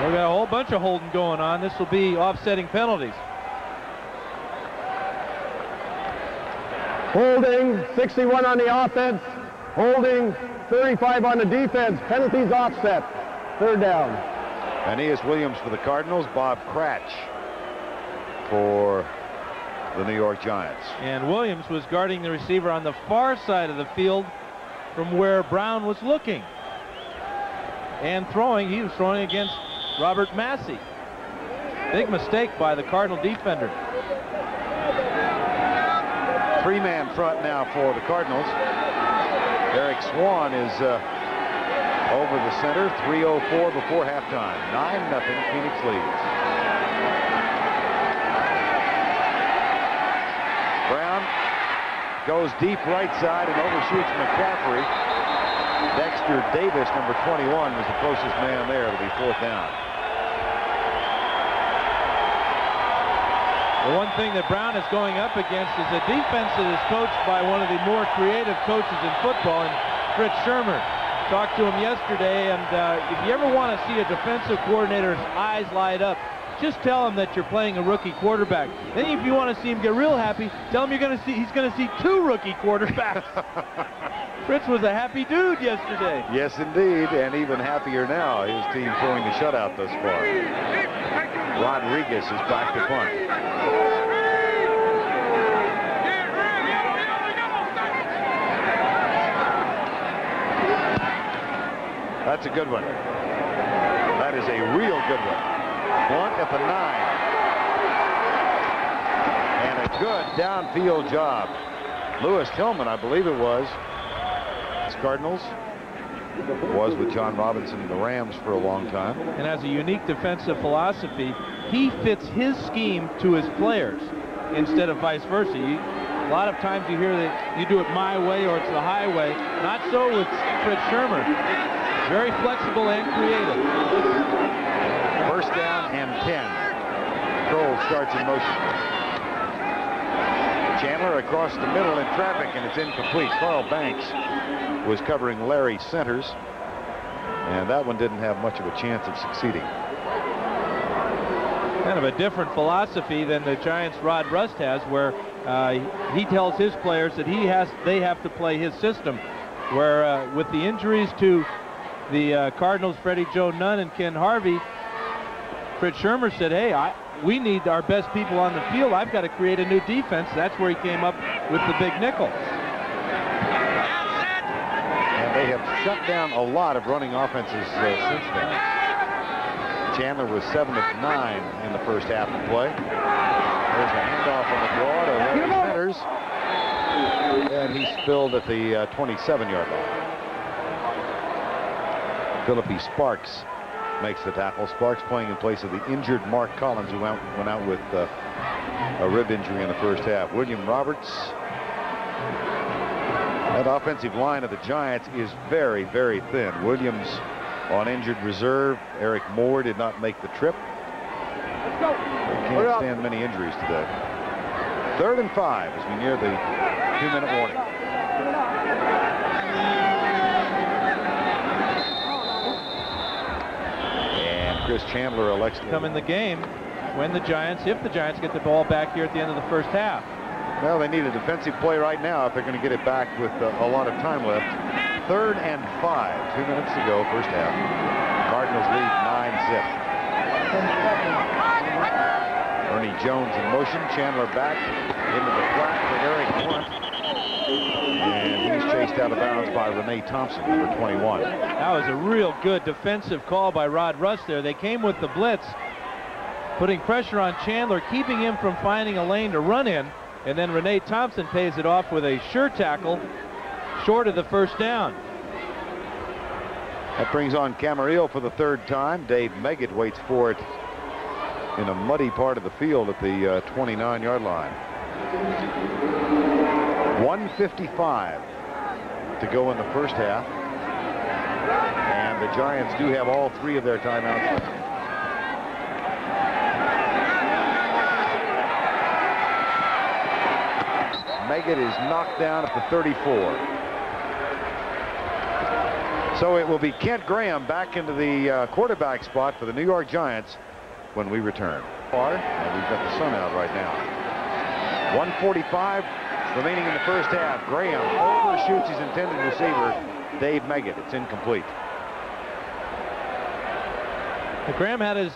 We've got a whole bunch of holding going on. This will be offsetting penalties. Holding 61 on the offense. Holding 35 on the defense. Penalties offset. 3rd down. Aeneas Williams for the Cardinals. Bob Cratch for the New York Giants. And Williams was guarding the receiver on the far side of the field from where Brown was looking. And throwing, he was throwing against Robert Massey. Big mistake by the Cardinal defender. 3-man front now for the Cardinals. Eric Swan is over the center. 3:04 before halftime. 9-0, Phoenix leads. Brown goes deep right side and overshoots McCaffrey. Dexter Davis, number 21, was the closest man there. It'll be 4th down. The one thing that Brown is going up against is a defense that is coached by one of the more creative coaches in football, and Fritz Shermer. Talked to him yesterday, and if you ever want to see a defensive coordinator's eyes light up, just tell him that you're playing a rookie quarterback. Then if you want to see him get real happy, tell him he's going to see 2 rookie quarterbacks. Fritz was a happy dude yesterday. Yes, indeed, and even happier now. His team throwing the shutout thus far. Rodriguez is back to punt. That's a good one. That is a real good one. Blunt at the 9. And a good downfield job. Lewis Tillman, I believe it was. Cardinals. Was with John Robinson and the Rams for a long time. And has a unique defensive philosophy. He fits his scheme to his players instead of vice versa. A lot of times you hear that you do it my way or it's the highway. Not so with Fred Shermer. Very flexible and creative. First down and 10. Kroll starts in motion. Chandler across the middle in traffic, and it's incomplete. Carl Banks was covering Larry Centers, and that one didn't have much of a chance of succeeding. Kind of a different philosophy than the Giants' Rod Rust has, where he tells his players that they have to play his system. Where with the injuries to the Cardinals, Freddie Joe Nunn and Ken Harvey, Fred Shermer said, hey, we need our best people on the field. I've got to create a new defense. That's where he came up with the big nickel. And they have shut down a lot of running offenses since then. Chandler was 7 of 9 in the first half of play. There's a handoff on the draw to Larry Centers. And he spilled at the 27-yard line. Philippi Sparks makes the tackle. Sparks playing in place of the injured Mark Collins, who went out with a rib injury in the first half. William Roberts. That offensive line of the Giants is very, very thin. Williams on injured reserve. Eric Moore did not make the trip. They can't stand many injuries today. 3rd and 5 as we near the 2-minute warning. Chris Chandler elects to come in the game when the Giants, if the Giants get the ball back here at the end of the first half. Well, they need a defensive play right now if they're going to get it back with a lot of time left. 3rd and 5, 2 minutes to go, first half. Cardinals lead 9-zip. Ernie Jones in motion. Chandler back into the flat for Eric Blunt. And he's chased out of bounds by Rene Thompson, number 21. That was a real good defensive call by Rod Rust there. They came with the blitz, putting pressure on Chandler, keeping him from finding a lane to run in, and then Rene Thompson pays it off with a sure tackle short of the first down. That brings on Camarillo for the 3rd time. Dave Meggett waits for it in a muddy part of the field at the 29-yard line. 1:55 to go in the first half, and the Giants do have all 3 of their timeouts. Meggett is knocked down at the 34. So it will be Kent Graham back into the quarterback spot for the New York Giants when we return. And we've got the sun out right now. 1:45 remaining in the first half. Graham overshoots his intended receiver, Dave Meggett. It's incomplete. Graham had his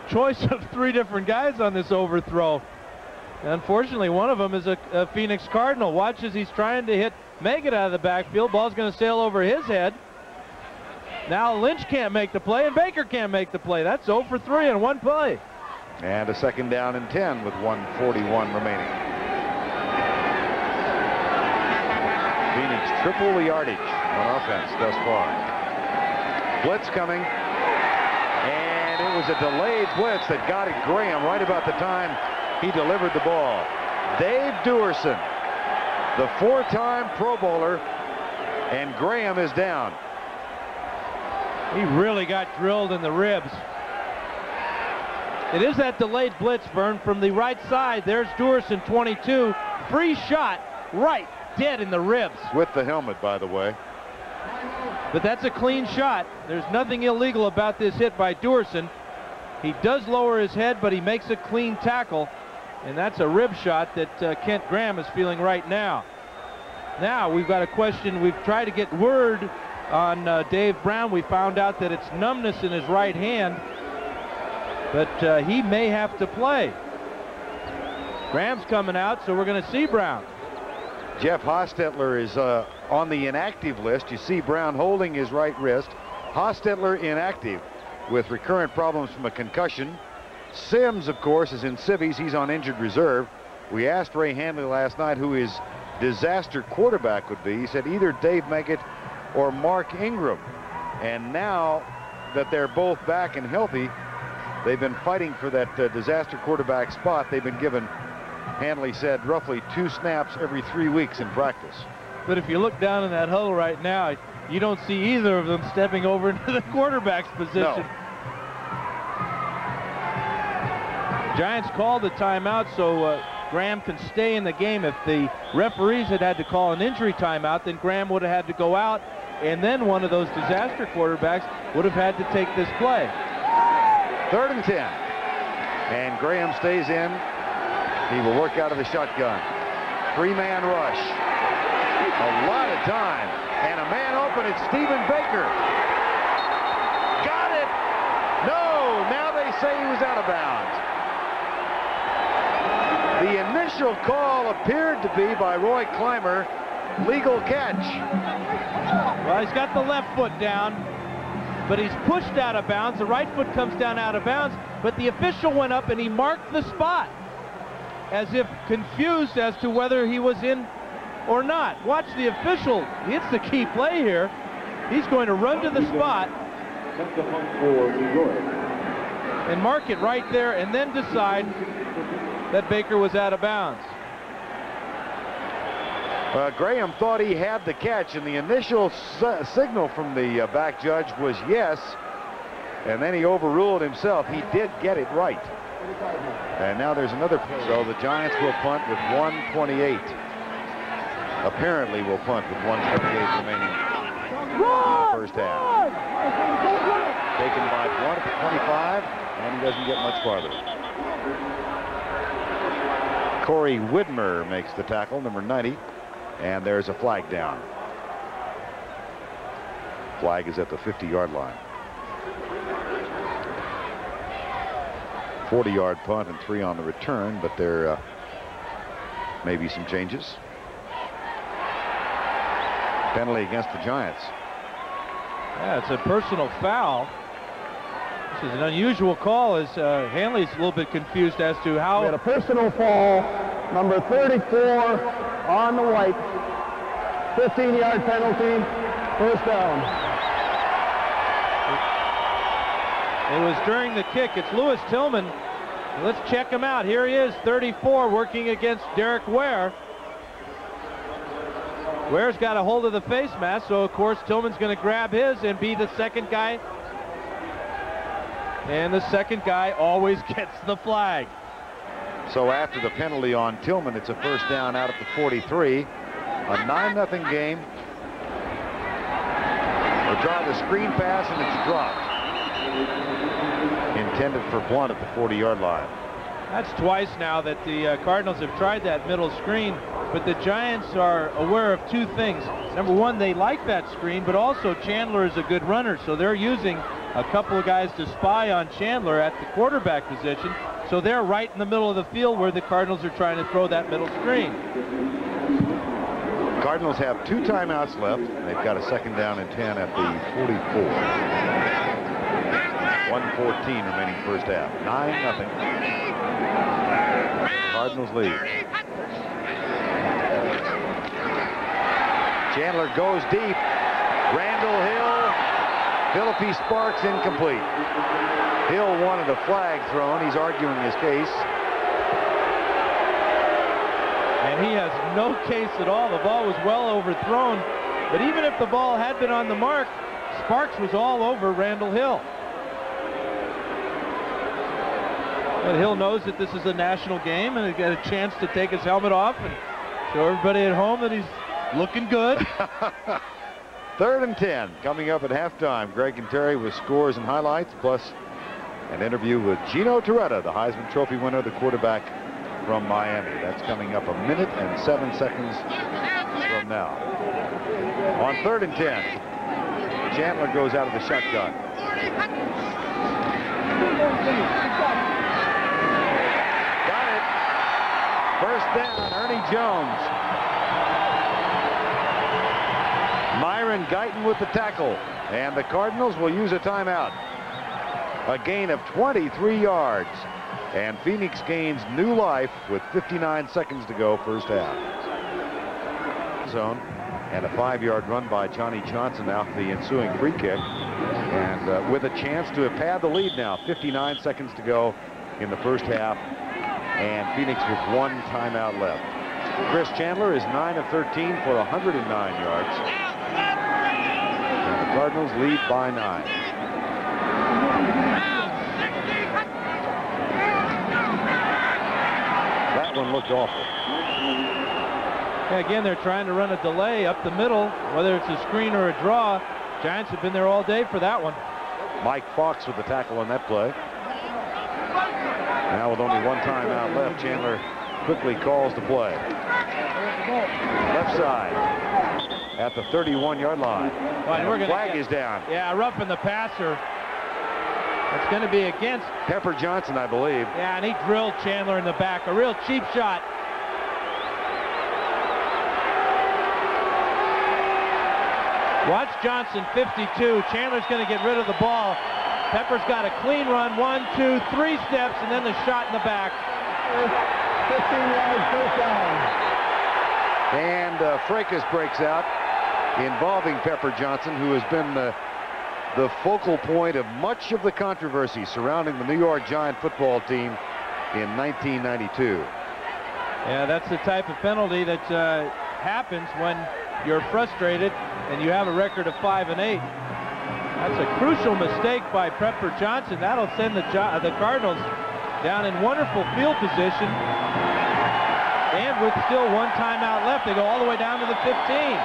choice of 3 different guys on this overthrow. Unfortunately, one of them is a Phoenix Cardinal. Watch as he's trying to hit Meggett out of the backfield. Ball's going to sail over his head. Now Lynch can't make the play, and Baker can't make the play. That's 0 for 3 in one play. And a 2nd down and 10 with 1:41 remaining. Phoenix triple the yardage on offense thus far. Blitz coming. And it was a delayed blitz that got it Graham right about the time he delivered the ball. Dave Duerson, the 4-time Pro Bowler, and Graham is down. He really got drilled in the ribs. It is that delayed blitz, Verne, from the right side. There's Duerson, 22. Free shot, right, dead in the ribs. With the helmet, by the way. But that's a clean shot. There's nothing illegal about this hit by Duerson. He does lower his head, but he makes a clean tackle. And that's a rib shot that Kent Graham is feeling right now. Now we've got a question. We've tried to get word on Dave Brown. We found out that it's numbness in his right hand, but he may have to play. Graham's coming out, so we're going to see Brown. Jeff Hostetler is on the inactive list. You see Brown holding his right wrist. Hostetler inactive with recurrent problems from a concussion. Sims, of course, is in civvies. He's on injured reserve. We asked Ray Hanley last night who his disaster quarterback would be. He said either Dave Meggett or Mark Ingram. And now that they're both back and healthy, they've been fighting for that disaster quarterback spot. They've been given, Hanley said, roughly 2 snaps every 3 weeks in practice. But if you look down in that huddle right now, you don't see either of them stepping over into the quarterback's position. No. Giants called the timeout so Graham can stay in the game. If the referees had to call an injury timeout, then Graham would have had to go out, and then one of those disaster quarterbacks would have had to take this play. 3rd and 10. And Graham stays in. He will work out of the shotgun. 3-man rush. A lot of time. And a man open. It's Stephen Baker. Got it. No. Now they say he was out of bounds. The initial call appeared to be by Roy Clymer, legal catch. Well, he's got the left foot down, but he's pushed out of bounds. The right foot comes down out of bounds, but the official went up and he marked the spot as if confused as to whether he was in or not. Watch the official. It's the key play here. He's going to run to the spot and mark it right there and then decide that Baker was out of bounds. Graham thought he had the catch, and the initial signal from the back judge was yes, and then he overruled himself. He did get it right. And now there's another. So the Giants will punt with 1:28. Apparently will punt with 1:28 remaining in the first half. Taken by Blunt at the 25, and he doesn't get much farther. Corey Widmer makes the tackle, number 90, and there's a flag down. Flag is at the 50-yard line. 40-yard punt and 3 on the return, but there may be some changes. Penalty against the Giants. Yeah, it's a personal foul. This is an unusual call, as Hanley's a little bit confused as to how. We had a personal fall, number 34 on the white. 15-yard penalty, first down. It was during the kick. It's Lewis Tillman. Let's check him out. Here he is, 34, working against Derek Ware. Ware's got a hold of the face mask, so of course Tillman's going to grab his and be the second guy. And the second guy always gets the flag. So after the penalty on Tillman, it's a first down out at the 43. A 9-0 game. They draw the screen pass and it's dropped. Intended for Blunt at the 40-yard line. That's twice now that the Cardinals have tried that middle screen, but the Giants are aware of 2 things. Number 1, they like that screen, but also Chandler is a good runner, so they're using a couple of guys to spy on Chandler at the quarterback position, so they're right in the middle of the field where the Cardinals are trying to throw that middle screen. Cardinals have 2 timeouts left. They've got a second down and 10 at the 44. 1:14 remaining first half. 9-0. Cardinals lead. Chandler goes deep. Randall Hill. Philippi Sparks incomplete. Hill wanted a flag thrown. He's arguing his case. And he has no case at all. The ball was well overthrown. But even if the ball had been on the mark, Sparks was all over Randall Hill. But Hill knows that this is a national game and he's got a chance to take his helmet off and show everybody at home that he's looking good. 3rd and 10 coming up at halftime. Greg and Terry with scores and highlights, plus an interview with Gino Torretta, the Heisman Trophy winner, the quarterback from Miami. That's coming up 1 minute and 7 seconds from now. On 3rd and 10, Chandler goes out of the shotgun. Got it. First down, Ernie Jones. Myron Guyton with the tackle, and the Cardinals will use a timeout. A gain of 23 yards. And Phoenix gains new life with 59 seconds to go, first half. Zone. And a 5-yard run by Johnny Johnson after the ensuing free kick. And with a chance to pad the lead now. 59 seconds to go in the first half. And Phoenix with 1 timeout left. Chris Chandler is 9 of 13 for 109 yards. And the Cardinals lead by 9. That one looked awful. Yeah, again, they're trying to run a delay up the middle, whether it's a screen or a draw. Giants have been there all day for that one. Mike Fox with the tackle on that play. Now with only 1 timeout left, Chandler quickly calls the play. Left side at the 31-yard line. Well, the flag is down. Yeah, roughing the passer. It's going to be against Pepper Johnson, I believe. Yeah, and he drilled Chandler in the back. A real cheap shot. Watch Johnson, 52. Chandler's going to get rid of the ball. Pepper's got a clean run. 1, 2, 3 steps, and then the shot in the back. 15-yard first down. And fracas breaks out involving Pepper Johnson, who has been the focal point of much of the controversy surrounding the New York Giant football team in 1992. Yeah, that's the type of penalty that happens when you're frustrated and you have a record of 5-8. That's a crucial mistake by Pepper Johnson. That'll send the Cardinals down in wonderful field position. And with still 1 timeout left, they go all the way down to the 15.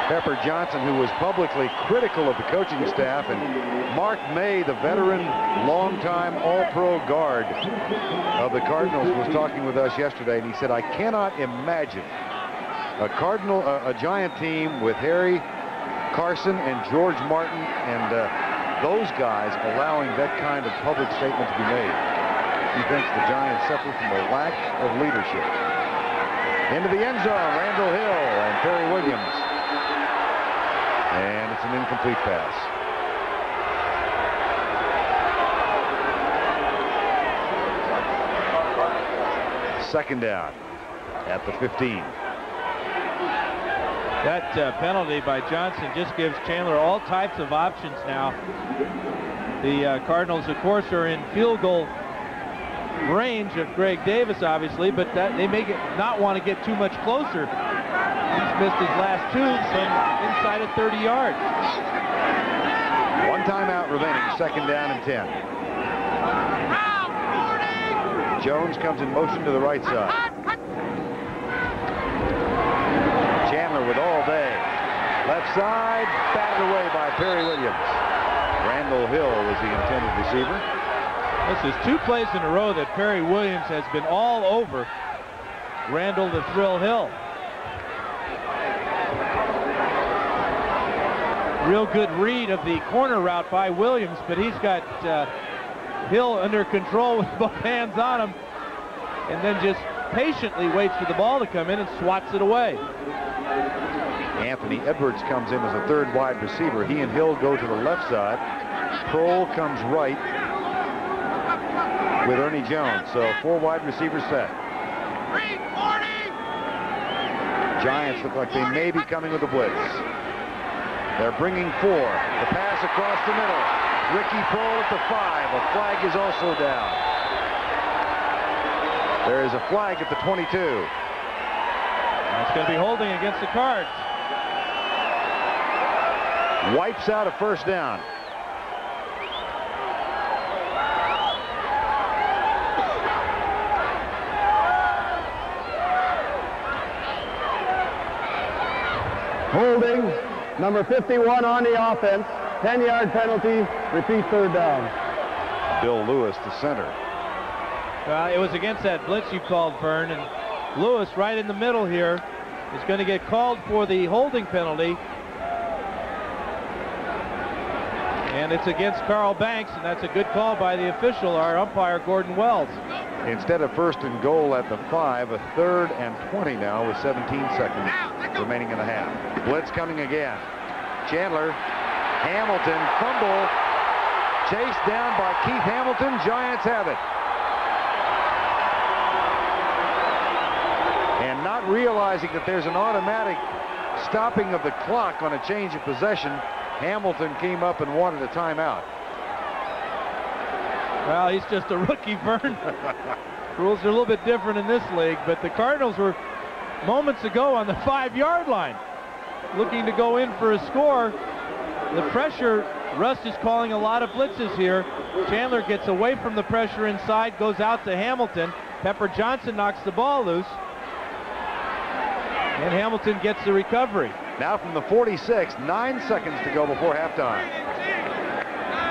Pepper Johnson, who was publicly critical of the coaching staff, and Mark May, the veteran, longtime All-Pro guard of the Cardinals, was talking with us yesterday, and he said, I cannot imagine a Giant team with Harry Carson and George Martin and those guys allowing that kind of public statement to be made. He thinks the Giants suffer from a lack of leadership. Into the end zone, Randall Hill and Perry Williams. And it's an incomplete pass. Second down at the 15. That penalty by Johnson just gives Chandler all types of options now. The Cardinals, of course, are in field goal range of Greg Davis, obviously, but they may not want to get too much closer. He's missed his last 2 from inside of 30 yards. 1 timeout remaining, second down and 10. Jones comes in motion to the right side. Chandler with all day. Left side, batted away by Perry Williams. Randall Hill was the intended receiver. This is 2 plays in a row that Perry Williams has been all over Randall the Thrill Hill. Real good read of the corner route by Williams, but he's got Hill under control with both hands on him, and then just patiently waits for the ball to come in and swats it away. Anthony Edwards comes in as a 3rd wide receiver. He and Hill go to the left side. Prohl comes right with Ernie Jones. So 4 wide receivers set. Giants look like they may be coming with a blitz. They're bringing 4. The pass across the middle. Ricky Prohl at the 5. A flag is also down. There is a flag at the 22. It's going to be holding against the Cards. Wipes out a first down. Holding, number 51 on the offense. 10-yard penalty, repeat 3rd down. Bill Lewis, the center. It was against that blitz you called, Verne, and Lewis right in the middle here is going to get called for the holding penalty. And it's against Carl Banks, and that's a good call by the official, our umpire, Gordon Wells. Instead of 1st and goal at the 5, a 3rd and 20 now with 17 seconds remaining in the half. Blitz coming again. Chandler, Hamilton, fumble, Chased down by Keith Hamilton. Giants have it. And not realizing that there's an automatic stopping of the clock on a change of possession, Hamilton came up and wanted a timeout. Well, he's just a rookie, Verne. Rules are a little bit different in this league, but the Cardinals were moments ago on the 5-yard line looking to go in for a score. The pressure, Russ is calling a lot of blitzes here. Chandler gets away from the pressure inside, goes out to Hamilton. Pepper Johnson knocks the ball loose, and Hamilton gets the recovery. Now from the 46, 9 seconds to go before halftime.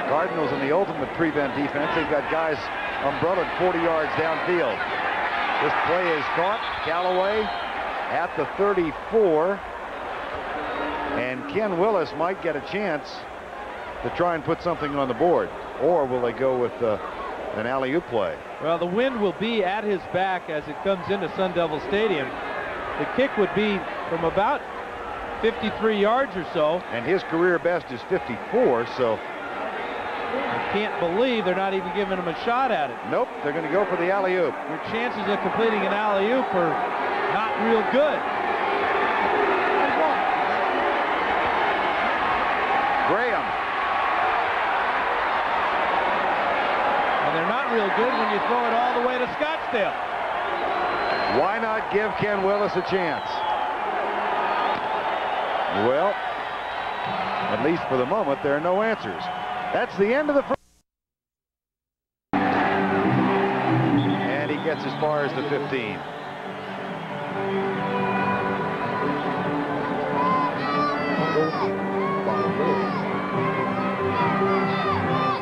Cardinals in the ultimate prevent defense. They've got guys umbrellaed 40 yards downfield. This play is caught. Callaway at the 34. And Ken Willis might get a chance to try and put something on the board. Or will they go with an alley-oop play? Well, the wind will be at his back as it comes into Sun Devil Stadium. The kick would be from about 53 yards or so. And his career best is 54, so I can't believe they're not even giving him a shot at it. nope, they're going to go for the alley-oop. Your chances of completing an alley-oop are not real good. Graham. And they're not real good when you throw it all the way to Scottsdale. Why not give Ken Willis a chance? Well, at least for the moment, there are no answers. That's the end of the first. And he gets as far as the 15.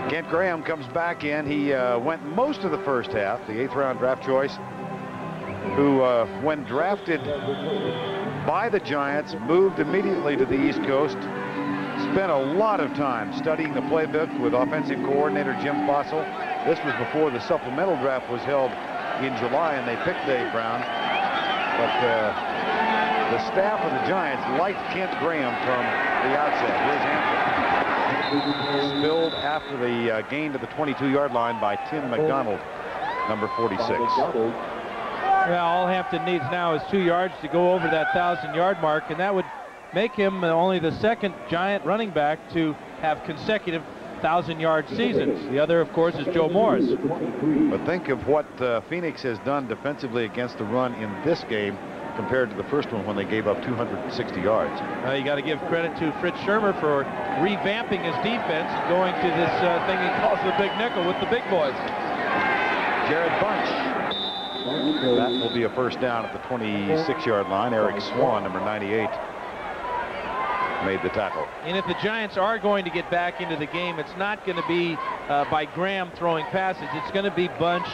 Kent Graham comes back in. He went most of the first half, the 8th round draft choice, who, when drafted by the Giants, moved immediately to the East Coast, spent a lot of time studying the playbook with offensive coordinator Jim Fossil. This was before the supplemental draft was held in July, and they picked Dave Brown. But the staff of the Giants liked Kent Graham from the outset. Here's Hampton. Spilled after the gain to the 22-yard line by Tim McDonald, number 46. Well, all Hampton needs now is 2 yards to go over that 1,000-yard mark, and that would make him only the second Giant running back to have consecutive 1,000-yard seasons. The other, of course, is Joe Morris. But think of what Phoenix has done defensively against the run in this game compared to the first one when they gave up 260 yards. You got to give credit to Fritz Schirmer for revamping his defense, going to this thing he calls the big nickel with the big boys. Jared Bunch. That will be a first down at the 26-yard line. Eric Swan, number 98, made the tackle. And if the Giants are going to get back into the game, it's not going to be by Graham throwing passes. It's going to be Bunch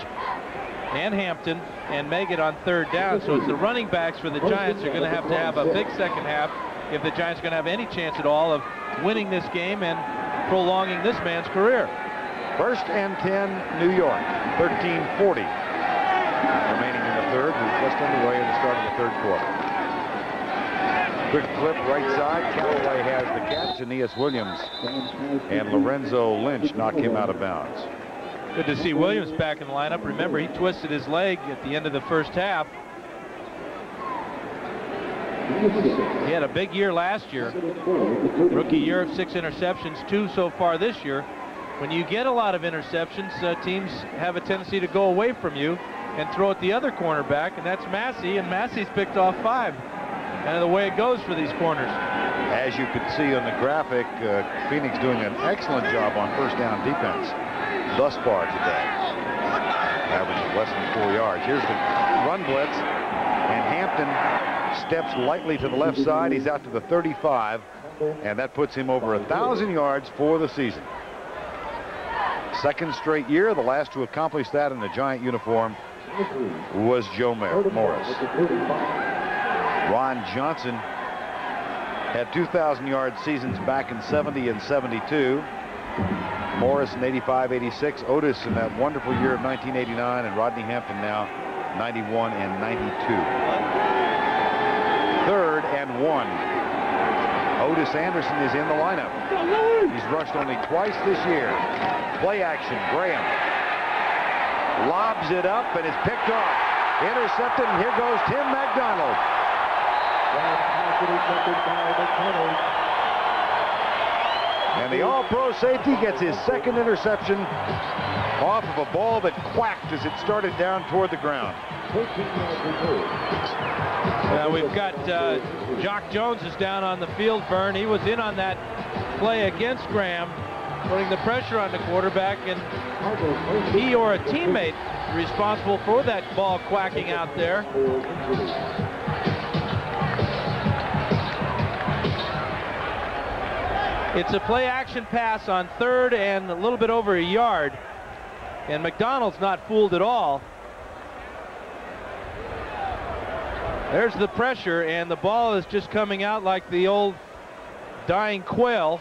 and Hampton and Meggett on third down. So it's the running backs for the Giants are going to have a big second half if the Giants are going to have any chance at all of winning this game and prolonging this man's career. 1st and 10, New York, 13:40 remaining in the third. We're just underway in the start of the third quarter. Quick flip right side. Callaway has the catch. Aeneas Williams and Lorenzo Lynch knock him out of bounds. Good to see Williams back in the lineup. Remember, he twisted his leg at the end of the first half. He had a big year last year. Rookie year of 6 interceptions, 2 so far this year. When you get a lot of interceptions, teams have a tendency to go away from you and throw at the other cornerback, and that's Massey, and Massey's picked off 5. Kind of the way it goes for these corners. As you can see on the graphic, Phoenix doing an excellent job on first down defense thus far today. Averaging less than 4 yards. Here's the run blitz, and Hampton steps lightly to the left side. He's out to the 35, and that puts him over 1,000 yards for the season. Second straight year. The last to accomplish that in a Giant uniform was Joe Morris. Ron Johnson had 2,000-yard seasons back in 70 and 72. Morris in 85, 86. Otis in that wonderful year of 1989, and Rodney Hampton now 91 and 92. 3rd and 1. Otis Anderson is in the lineup. He's rushed only twice this year. Play action, Graham lobs it up and is picked off. Intercepted, and here goes Tim McDonald. And the All-Pro safety gets his second interception off of a ball that quacked as it started down toward the ground. We've got Jock Jones is down on the field, Verne. He was in on that play against Graham, putting the pressure on the quarterback, and he or a teammate responsible for that ball quacking out there. It's a play-action pass on third and a little bit over a yard, and McDonald's not fooled at all. There's the pressure, and the ball is just coming out like the old dying quail.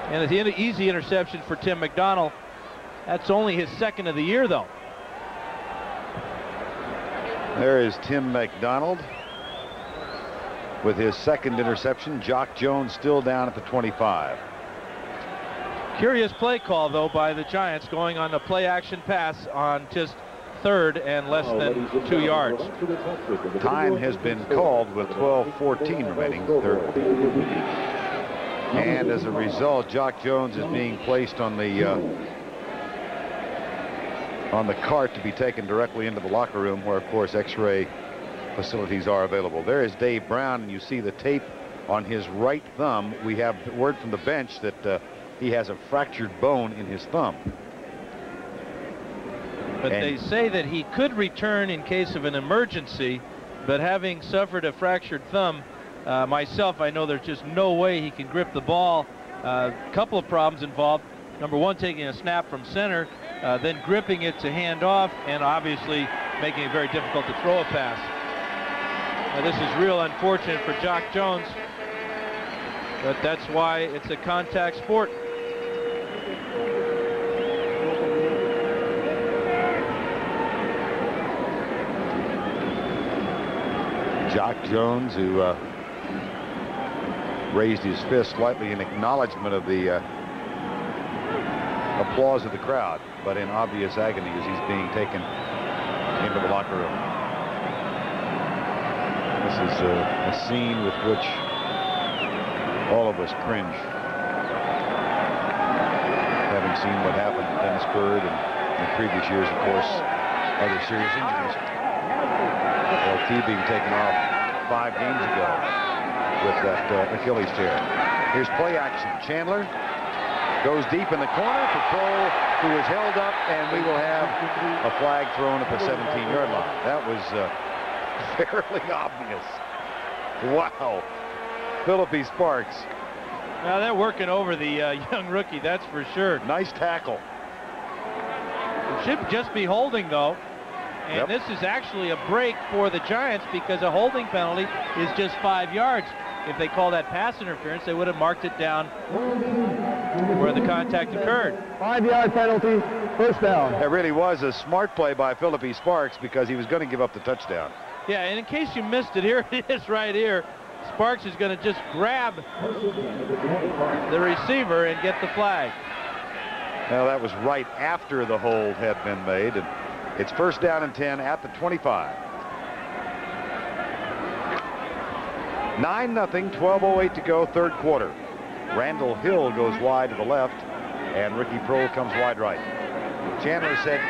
And it's an easy interception for Tim McDonald. That's only his second of the year, though. There is Tim McDonald with his second interception. Jock Jones still down at the 25. Curious play call, though, by the Giants, going on a play-action pass on just third and less than 2 yards. Time has been called with 12:14 remaining, third. And as a result, Jock Jones is being placed on the cart to be taken directly into the locker room, where, of course, X-ray facilities are available. There is Dave Brown, and you see the tape on his right thumb. We have word from the bench that he has a fractured bone in his thumb. But they say that he could return in case of an emergency, but having suffered a fractured thumb, myself, I know there's just no way he can grip the ball. A couple of problems involved. Number one, taking a snap from center, then gripping it to hand off, and obviously making it very difficult to throw a pass. Now, this is real unfortunate for Jock Jones, but that's why it's a contact sport. Jock Jones, who raised his fist slightly in acknowledgement of the applause of the crowd, but in obvious agony as he's being taken into the locker room. This is a scene with which all of us cringe, having seen what happened to Dennis Bird and in previous years, of course, other serious injuries. LT being taken off 5 games ago with that Achilles tear. Here's play action. Chandler goes deep in the corner for Kroll, who is held up, and we will have a flag thrown at the 17-yard line. That was fairly obvious. Wow. Phillippe Sparks. Now they're working over the young rookie, that's for sure. Nice tackle. It should just be holding, though. And this is actually a break for the Giants, because a holding penalty is just 5 yards. If they call that pass interference, they would have marked it down where the contact occurred. 5-yard penalty, first down. That really was a smart play by Phillippe Sparks, because he was going to give up the touchdown. Yeah, and in case you missed it, here it is right here. Sparks is going to just grab the receiver and get the flag. Well, that was right after the hold had been made, and it's first down and 10 at the 25. 9-0, 12:08 to go, third quarter. Randall Hill goes wide to the left, and Ricky Prohl comes wide right. Chandler said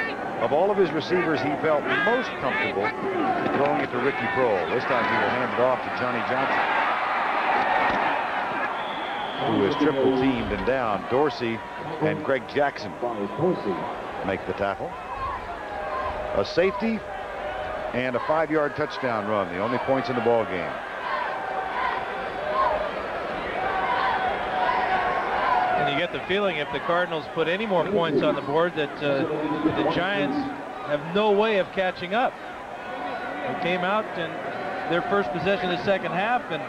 of all of his receivers, he felt most comfortable throwing it to Ricky Prohl. This time he will hand it off to Johnny Johnson, who is triple teamed and down. Dorsey and Greg Jackson make the tackle. A safety and a 5-yard touchdown run, the only points in the ball game. And you get the feeling if the Cardinals put any more points on the board that the Giants have no way of catching up. They came out in their first possession of the second half and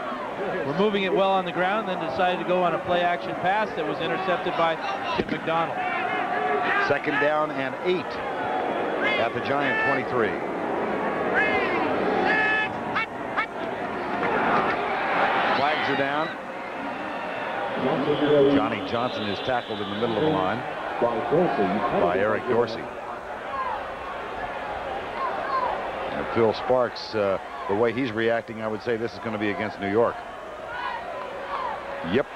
were moving it well on the ground, then decided to go on a play-action pass that was intercepted by Tim McDonald. Second down and 8 at the Giant 23. Flag are down. Johnny Johnson is tackled in the middle of the line by Eric Dorsey. And Phil Sparks, the way he's reacting, I would say this is going to be against New York. Yep.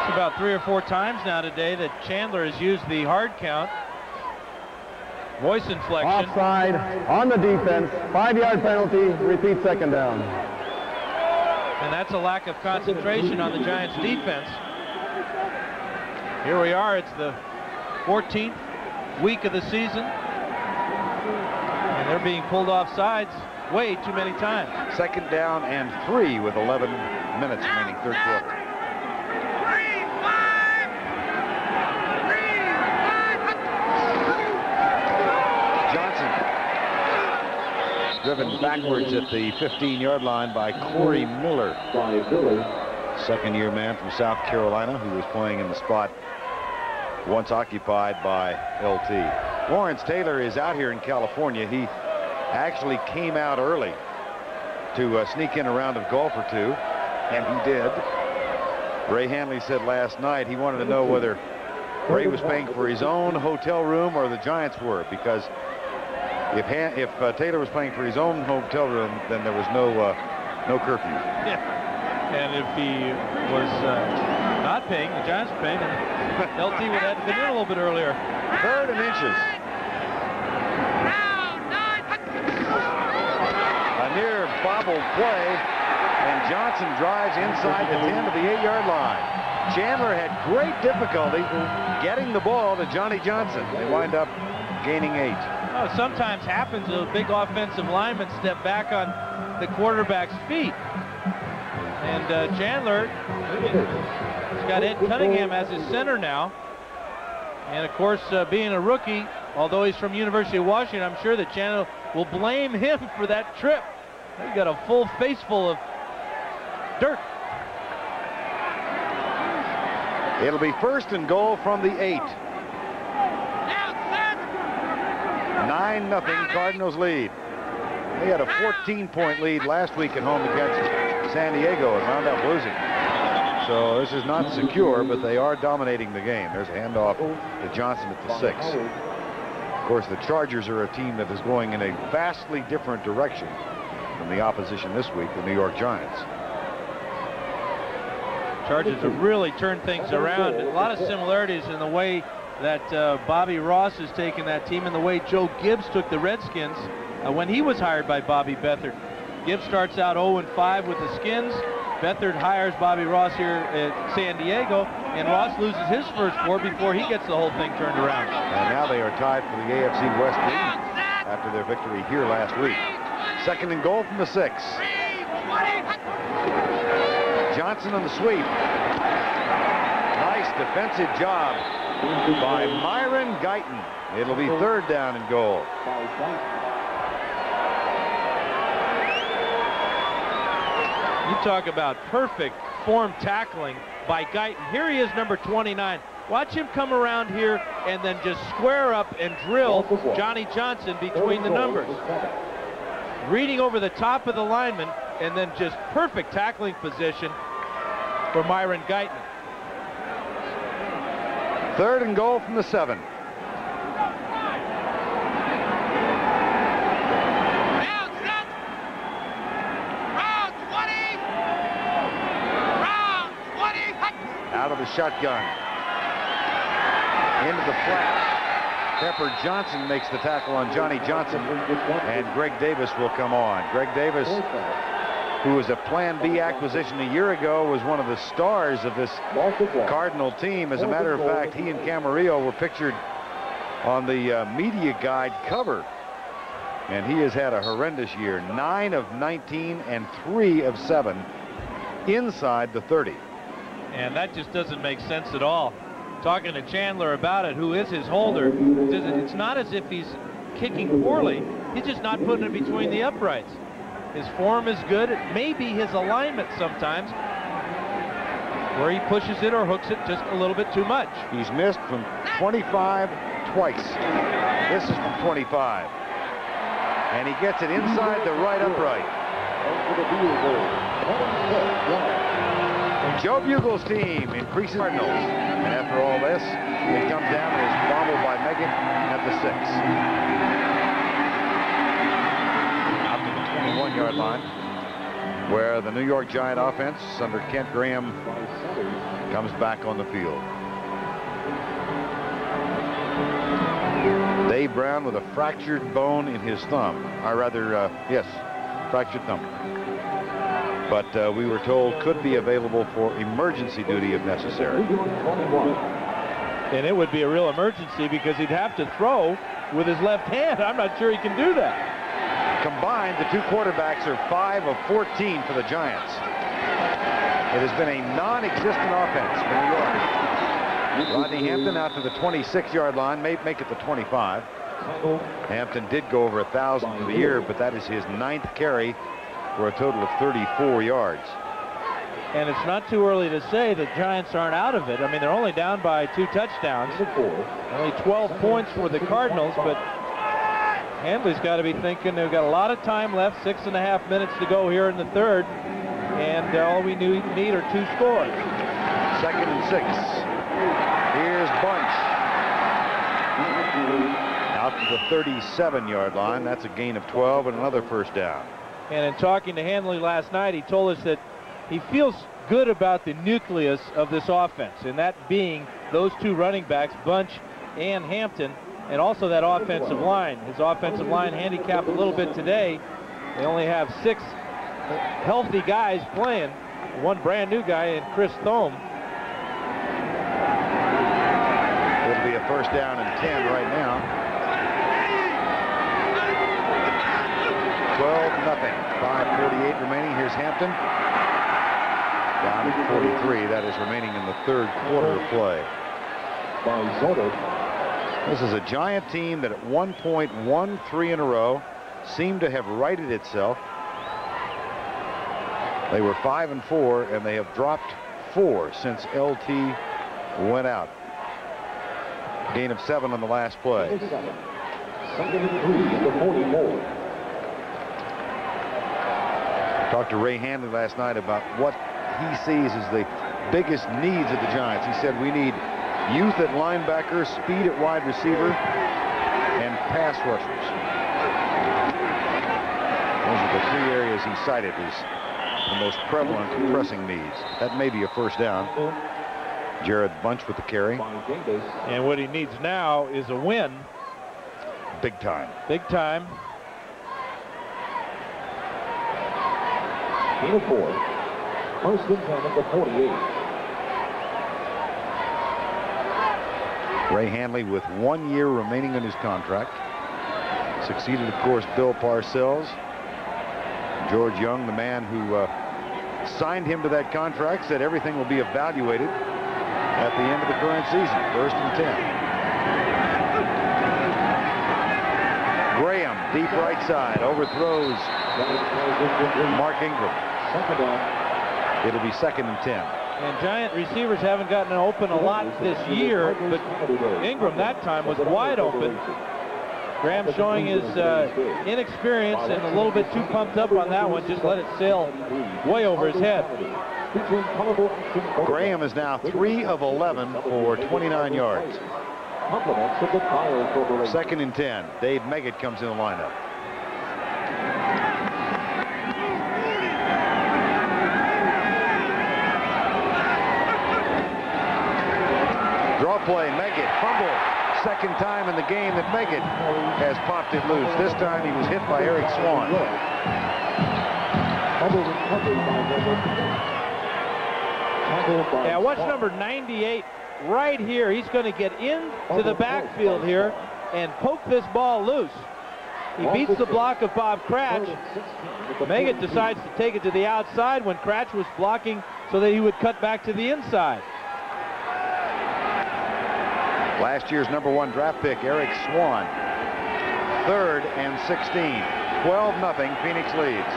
It's about 3 or 4 times now today that Chandler has used the hard count. Voice inflection. Offside on the defense. 5-yard penalty. Repeat, second down. And that's a lack of concentration on the Giants defense. Here we are. It's the 14th week of the season. And they're being pulled off sides way too many times. Second down and 3 with 11 minutes remaining, third quarter. Driven backwards at the 15-yard line by Corey Miller, second-year man from South Carolina, who was playing in the spot once occupied by LT. Lawrence Taylor is out here in California. He actually came out early to sneak in a round of golf or two, and he did. Ray Hanley said last night he wanted to know whether Ray was paying for his own hotel room or the Giants were, because if Taylor was paying for his own hotel room, then there was no curfew. Yeah. And if he was not paying, the Giants were paying, and LT would have been in a little bit earlier. 3rd and inches. A near bobbled play, and Johnson drives inside the 10 to the 8-yard line. Chandler had great difficulty getting the ball to Johnny Johnson. They wind up gaining 8. Oh, it sometimes happens. A big offensive lineman step back on the quarterback's feet. And Chandler has got Ed Cunningham as his center now. And of course, being a rookie, although he's from University of Washington, I'm sure that Chandler will blame him for that trip. He's got a full face full of dirt. It'll be 1st and goal from the 8. 9-0 Cardinals lead. They had a 14-point lead last week at home against San Diego and wound up losing. So this is not secure, but they are dominating the game. There's a handoff to Johnson at the 6. Of course, the Chargers are a team that is going in a vastly different direction than the opposition this week, the New York Giants. Chargers have really turned things around. A lot of similarities in the way that Bobby Ross has taken that team and the way Joe Gibbs took the Redskins when he was hired by Bobby Beathard. Gibbs starts out 0-5 with the Skins. Beathard hires Bobby Ross here at San Diego, and Ross loses his first 4 before he gets the whole thing turned around. And now they are tied for the AFC West lead after their victory here last week. 2nd and goal from the 6. Johnson on the sweep. Nice defensive job by Myron Guyton. It'll be 3rd down and goal. You talk about perfect form tackling by Guyton. Here he is, number 29. Watch him come around here and then just square up and drill Johnny Johnson between the numbers. Reading over the top of the lineman, and then just perfect tackling position for Myron Guyton. 3rd and goal from the 7. Out of the shotgun. Into the flat. Pepper Johnson makes the tackle on Johnny Johnson, and Greg Davis will come on. Greg Davis, who was a Plan B acquisition a year ago, was one of the stars of this Cardinal team. As a matter of fact, he and Camarillo were pictured on the media guide cover, and he has had a horrendous year. 9 of 19 and 3 of 7 inside the 30. And that just doesn't make sense at all. Talking to Chandler about it, who is his holder, it's not as if he's kicking poorly. He's just not putting it between the uprights. His form is good. It may be his alignment sometimes, where he pushes it or hooks it just a little bit too much. He's missed from 25 twice. This is from 25. And he gets it inside the right upright. Joe Bugle's team increases Cardinals. And after all this, it comes down and is bobbled by Meggett at the 6. Out to the 21-yard line, where the New York Giant offense under Kent Graham comes back on the field. Dave Brown with a fractured bone in his thumb. Or rather, yes, fractured thumb. But we were told could be available for emergency duty if necessary. And it would be a real emergency because he'd have to throw with his left hand. I'm not sure he can do that. Combined, the two quarterbacks are 5 of 14 for the Giants. It has been a non-existent offense for New York. Rodney Hampton out to the 26-yard line, may make it the 25. Hampton did go over 1,000 for the year, but that is his 9th carry for a total of 34 yards. And it's not too early to say the Giants aren't out of it. I mean, they're only down by 2 touchdowns. Only 12 points for the Cardinals, but Handley's got to be thinking they've got a lot of time left, 6.5 minutes to go here in the third, and all we need are 2 scores. 2nd and 6. Here's Bunch. Out to the 37-yard line. That's a gain of 12 and another first down. And in talking to Handley last night, he told us that he feels good about the nucleus of this offense, and that being those 2 running backs, Bunch and Hampton, and also that offensive line. His offensive line handicapped a little bit today. They only have 6 healthy guys playing, 1 brand new guy in Chris Thome. It'll be a first down and 10 right now. 12-0. 5:48 remaining. Here's Hampton. Down at 43. That is remaining in the 3rd quarter of play. This is a Giant team that at one point won 3 in a row, seemed to have righted itself. They were 5-4, and they have dropped 4 since LT went out. Gain of 7 on the last play. 2nd and 3 at the 44. Talked to Ray Handley last night about what he sees as the biggest needs of the Giants. He said we need youth at linebacker, speed at wide receiver, and pass rushers. Those are the 3 areas he cited as the most prevalent and pressing needs. That may be a first down. Jared Bunch with the carry. And what he needs now is a win. Big time. Big time. Gain of 4. First and 10 at the 48. Ray Handley with 1 year remaining on his contract. Succeeded, of course, Bill Parcells. George Young, the man who signed him to that contract, said everything will be evaluated at the end of the current season. First and 10. Graham, deep right side, overthrows Mark Ingram. It'll be 2nd and 10. And Giant receivers haven't gotten open a lot this year, but Ingram that time was wide open. Graham showing his inexperience and a little bit too pumped up on that one. Just let it sail way over his head. Graham is now 3 of 11 for 29 yards. 2nd and 10. Dave Meggett comes in the lineup. Draw play, Meggett, fumble. 2nd time in the game that Meggett has popped it loose. This time he was hit by Eric Swan. Yeah, watch number 98 right here. He's going to get into the backfield here and poke this ball loose. He beats the block of Bob Cratch. Meggett decides to take it to the outside when Cratch was blocking so that he would cut back to the inside. Last year's #1 draft pick, Eric Swan. 3rd and 16. 12-0, Phoenix leads.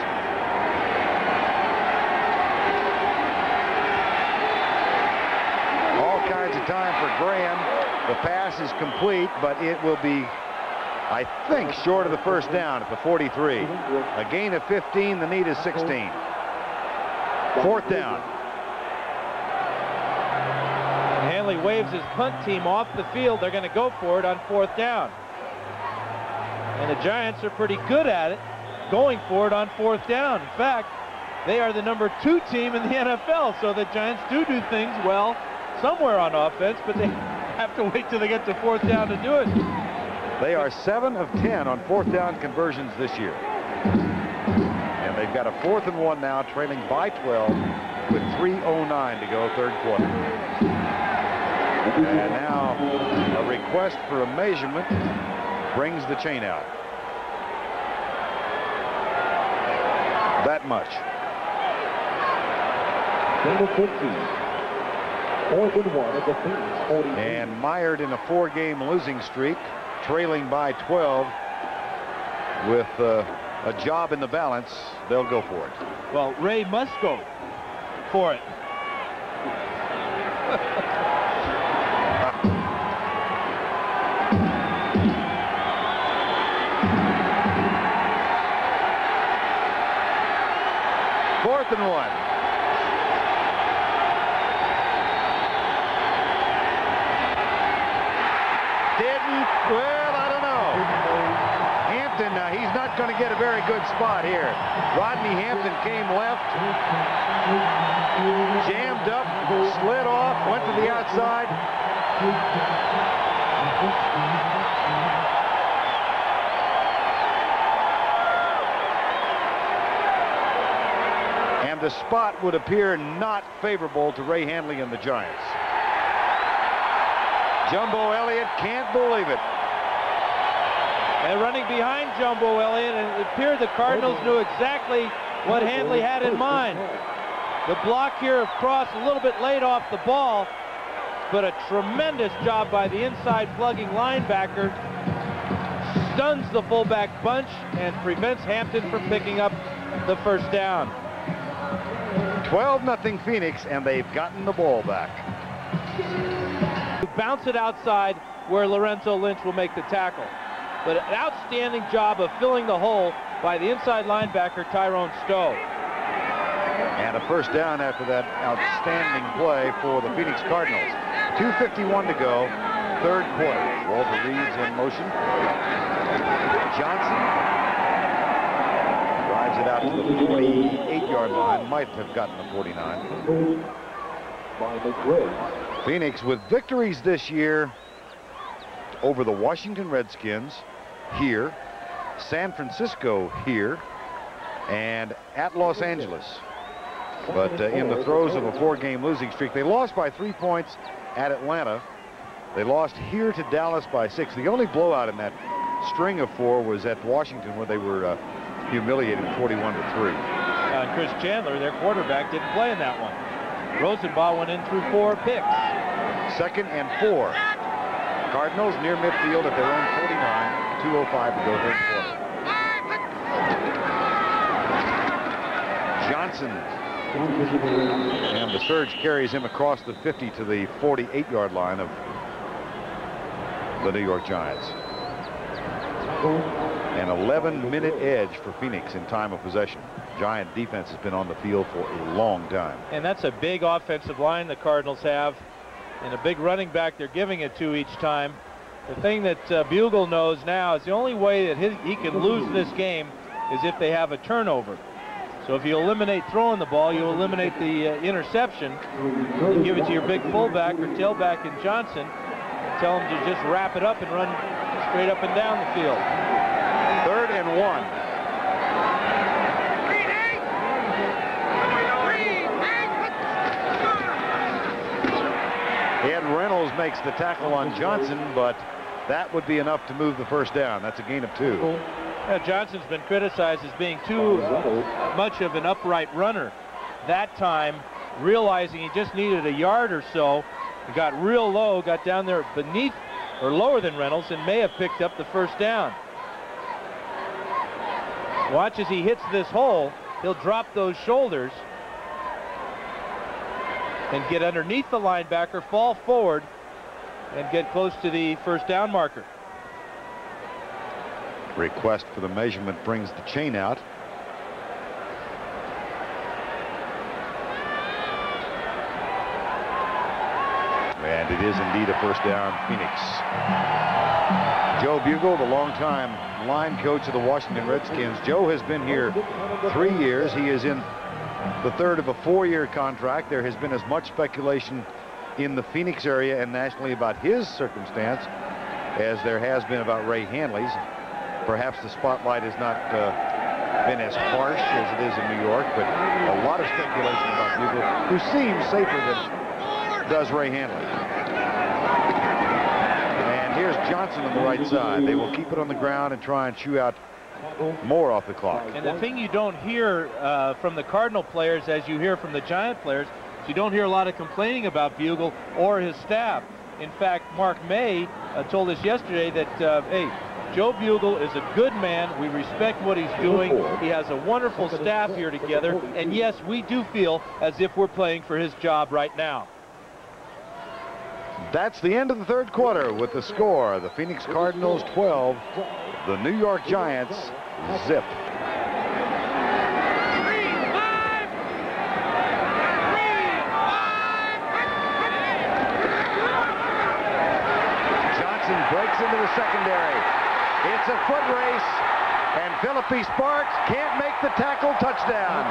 All kinds of time for Graham. The pass is complete, but it will be I think short of the first down at the 43. A gain of 15, the need is 16. Fourth down. And Hanley waves his punt team off the field. They're going to go for it on fourth down. And the Giants are pretty good at it, going for it on fourth down. In fact, they are the #2 team in the NFL, so the Giants do things well somewhere on offense, but they have to wait till they get to fourth down to do it. They are 7 of 10 on fourth down conversions this year. And they've got a 4th and 1 now, trailing by 12 with 3:09 to go, third quarter. And now a request for a measurement brings the chain out. That much. Number 15. 4th and 1 at the Phoenix 40. And mired in a 4-game losing streak, trailing by 12 with a job in the balance, they'll go for it. Well, Ray must go for it. Fourth and 1. Well, I don't know. Hampton, he's not going to get a very good spot here. Rodney Hampton came left, jammed up, slid off, went to the outside. And the spot would appear not favorable to Ray Handley and the Giants. Jumbo Elliott can't believe it. And running behind Jumbo Elliott, and it appeared the Cardinals knew exactly what Handley had in mind. The block here of Cross a little bit late off the ball, but a tremendous job by the inside plugging linebacker. Stuns the fullback bunch and prevents Hampton from picking up the first down. 12-0 Phoenix, and they've gotten the ball back. Bounce it outside where Lorenzo Lynch will make the tackle. But an outstanding job of filling the hole by the inside linebacker Tyrone Stowe. And a first down after that outstanding play for the Phoenix Cardinals. 2:51 to go, third quarter. Walter Reed's in motion. Johnson drives it out to the 48-yard line. Might have gotten the 49. Phoenix with victories this year over the Washington Redskins here, San Francisco here, and at Los Angeles. But in the throes of a 4-game losing streak, they lost by 3 points at Atlanta. They lost here to Dallas by 6. The only blowout in that string of 4 was at Washington, where they were humiliated 41-3. Chris Chandler, their quarterback, didn't play in that one. Rosenbaugh went in through 4 picks. 2nd and 4. Cardinals near midfield at their own 49. 2:05 to go, third quarter. Johnson. And the surge carries him across the 50 to the 48-yard line of the New York Giants. An 11-minute edge for Phoenix in time of possession. Giant defense has been on the field for a long time. And that's a big offensive line the Cardinals have, and a big running back they're giving it to each time. The thing that Bugle knows now is the only way that he can lose this game is if they have a turnover. So if you eliminate throwing the ball, you eliminate the interception. You give it to your big fullback or tailback in Johnson. Tell him to just wrap it up and run straight up and down the field. 3rd and 1. Ed Reynolds makes the tackle on Johnson, but that would be enough to move the first down. That's a gain of 2. Yeah, Johnson's been criticized as being too much of an upright runner. That time, realizing he just needed a yard or so, he got real low, got down there beneath or lower than Reynolds, and may have picked up the first down. Watch as he hits this hole. He'll drop those shoulders and get underneath the linebacker, fall forward, and get close to the first down marker. Request for the measurement brings the chain out. And it is indeed a first down, Phoenix. Joe Bugel, the longtime line coach of the Washington Redskins. Joe has been here 3 years. He is in the third of a 4-year contract. There has been as much speculation in the Phoenix area and nationally about his circumstance as there has been about Ray Handley's. Perhaps the spotlight has not been as harsh as it is in New York, but a lot of speculation about Bugel, who seems safer than does Ray Handley. And here's Johnson on the right side. They will keep it on the ground and try and chew out more off the clock. And the thing you don't hear from the Cardinal players as you hear from the Giant players, is you don't hear a lot of complaining about Bugel or his staff. In fact, Mark May told us yesterday that, hey, Joe Bugel is a good man. We respect what he's doing. He has a wonderful staff here together. And yes, we do feel as if we're playing for his job right now. That's the end of the third quarter with the score. The Phoenix Cardinals 12, the New York Giants zip. Johnson breaks into the secondary. It's a foot race, and Philippi Sparks can't make the tackle. Touchdown.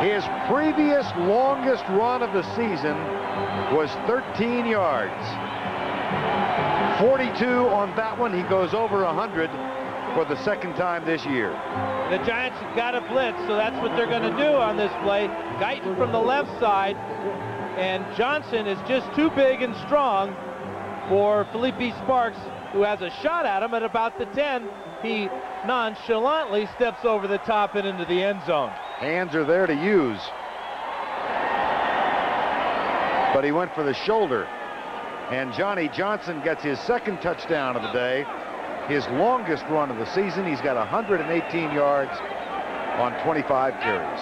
His previous longest run of the season was 13 yards. 42 on that one. He goes over 100 for the second time this year. The Giants have got a blitz, so that's what they're going to do on this play. Guyton from the left side, and Johnson is just too big and strong for Philippi Sparks, who has a shot at him at about the 10. He nonchalantly steps over the top and into the end zone. Hands are there to use. But he went for the shoulder. And Johnny Johnson gets his second touchdown of the day. His longest run of the season. He's got 118 yards on 25 carries.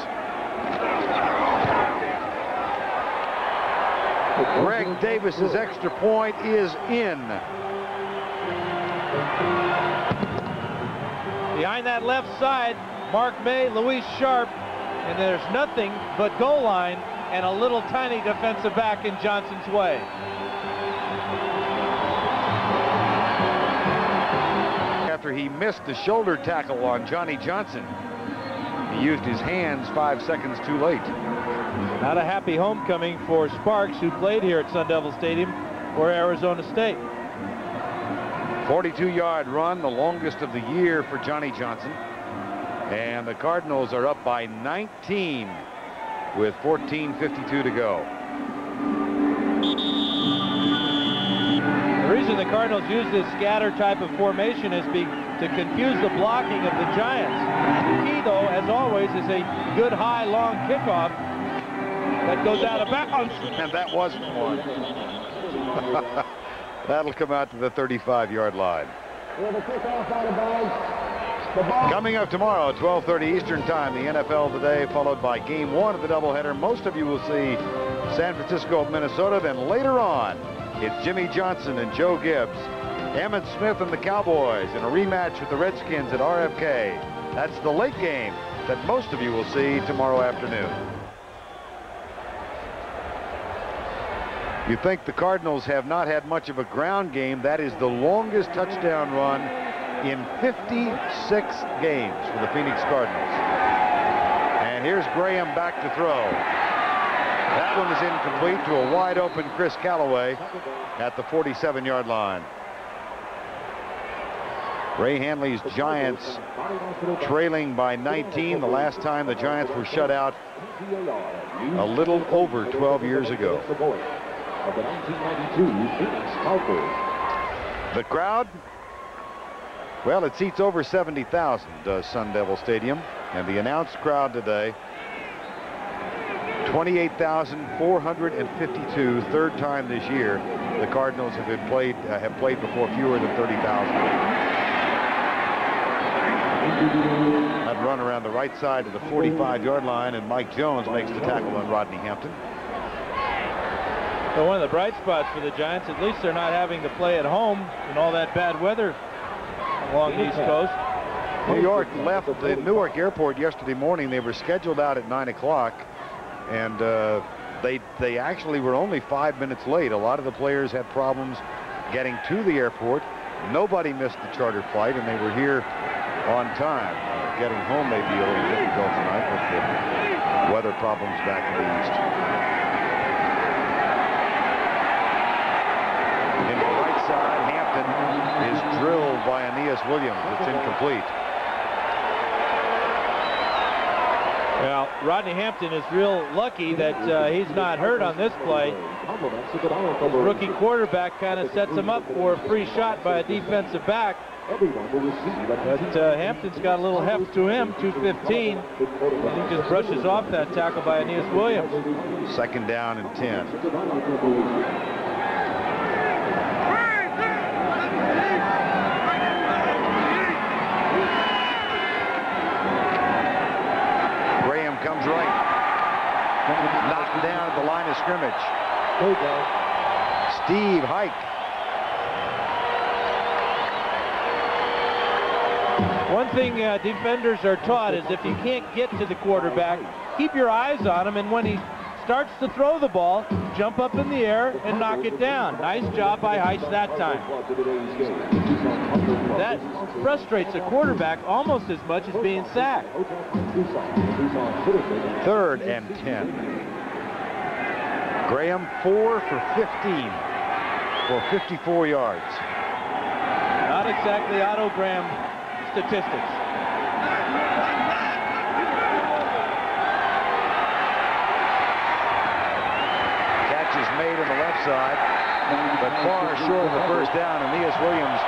Greg Davis's extra point is in. Behind that left side, Mark May, Luis Sharp, and there's nothing but goal line and a little tiny defensive back in Johnson's way. After he missed the shoulder tackle on Johnny Johnson, he used his hands 5 seconds too late. Not a happy homecoming for Sparks, who played here at Sun Devil Stadium for Arizona State. 42-yard run, the longest of the year for Johnny Johnson. And the Cardinals are up by 19 with 14:52 to go. The reason the Cardinals use this scatter type of formation is to confuse the blocking of the Giants. The key, though, as always, is a good high, long kickoff that goes out of bounds. And that wasn't one. That'll come out to the 35-yard line. Coming up tomorrow at 12:30 Eastern Time, the NFL Today, followed by Game 1 of the doubleheader. Most of you will see San Francisco, Minnesota. Then later on, it's Jimmy Johnson and Joe Gibbs, Emmitt Smith and the Cowboys in a rematch with the Redskins at RFK. That's the late game that most of you will see tomorrow afternoon. You think the Cardinals have not had much of a ground game. That is the longest touchdown run in 56 games for the Phoenix Cardinals. And here's Graham back to throw. That one is incomplete to a wide open Chris Callaway at the 47-yard line. Ray Handley's Giants trailing by 19. The last time the Giants were shut out a little over 12 years ago. Of the 1992 Phoenix Cowboys. The crowd, well, it seats over 70,000, does Sun Devil Stadium. And the announced crowd today, 28,452, third time this year the Cardinals have played before fewer than 30,000. That run around the right side of the 45-yard line, and Mike Jones makes the tackle on Rodney Hampton. So one of the bright spots for the Giants, at least they're not having to play at home in all that bad weather along the East Coast. New York left the Newark airport yesterday morning. They were scheduled out at 9 o'clock, and they actually were only 5 minutes late. A lot of the players had problems getting to the airport. Nobody missed the charter flight, and they were here on time. Getting home may be a little difficult tonight with the weather problems back in the East. In the right side, Hampton is drilled by Aeneas Williams. It's incomplete. Well, Rodney Hampton is real lucky that he's not hurt on this play. His rookie quarterback kind of sets him up for a free shot by a defensive back. But Hampton's got a little heft to him, 215. And he just brushes off that tackle by Aeneas Williams. Second down and 10. Comes right. Knocked down at the line of scrimmage. Steve Hike. One thing defenders are taught is if you can't get to the quarterback, keep your eyes on him, and when he starts to throw the ball, jump up in the air and knock it down. Nice job by Hike that time. That frustrates a quarterback almost as much as being sacked. Third and 10. Graham 4 for 15 for 54 yards. Not exactly Otto Graham statistics. Catch is made on the left side, but far short of the first down. Aeneas Williams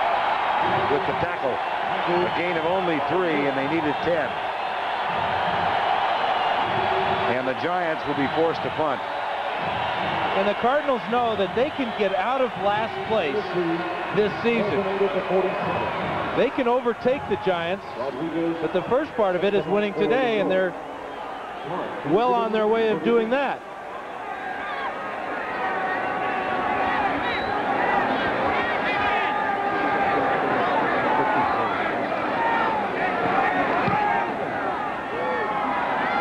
with the tackle. A gain of only 3, and they needed 10. And the Giants will be forced to punt. And the Cardinals know that they can get out of last place this season. They can overtake the Giants, but the first part of it is winning today, and they're well on their way of doing that.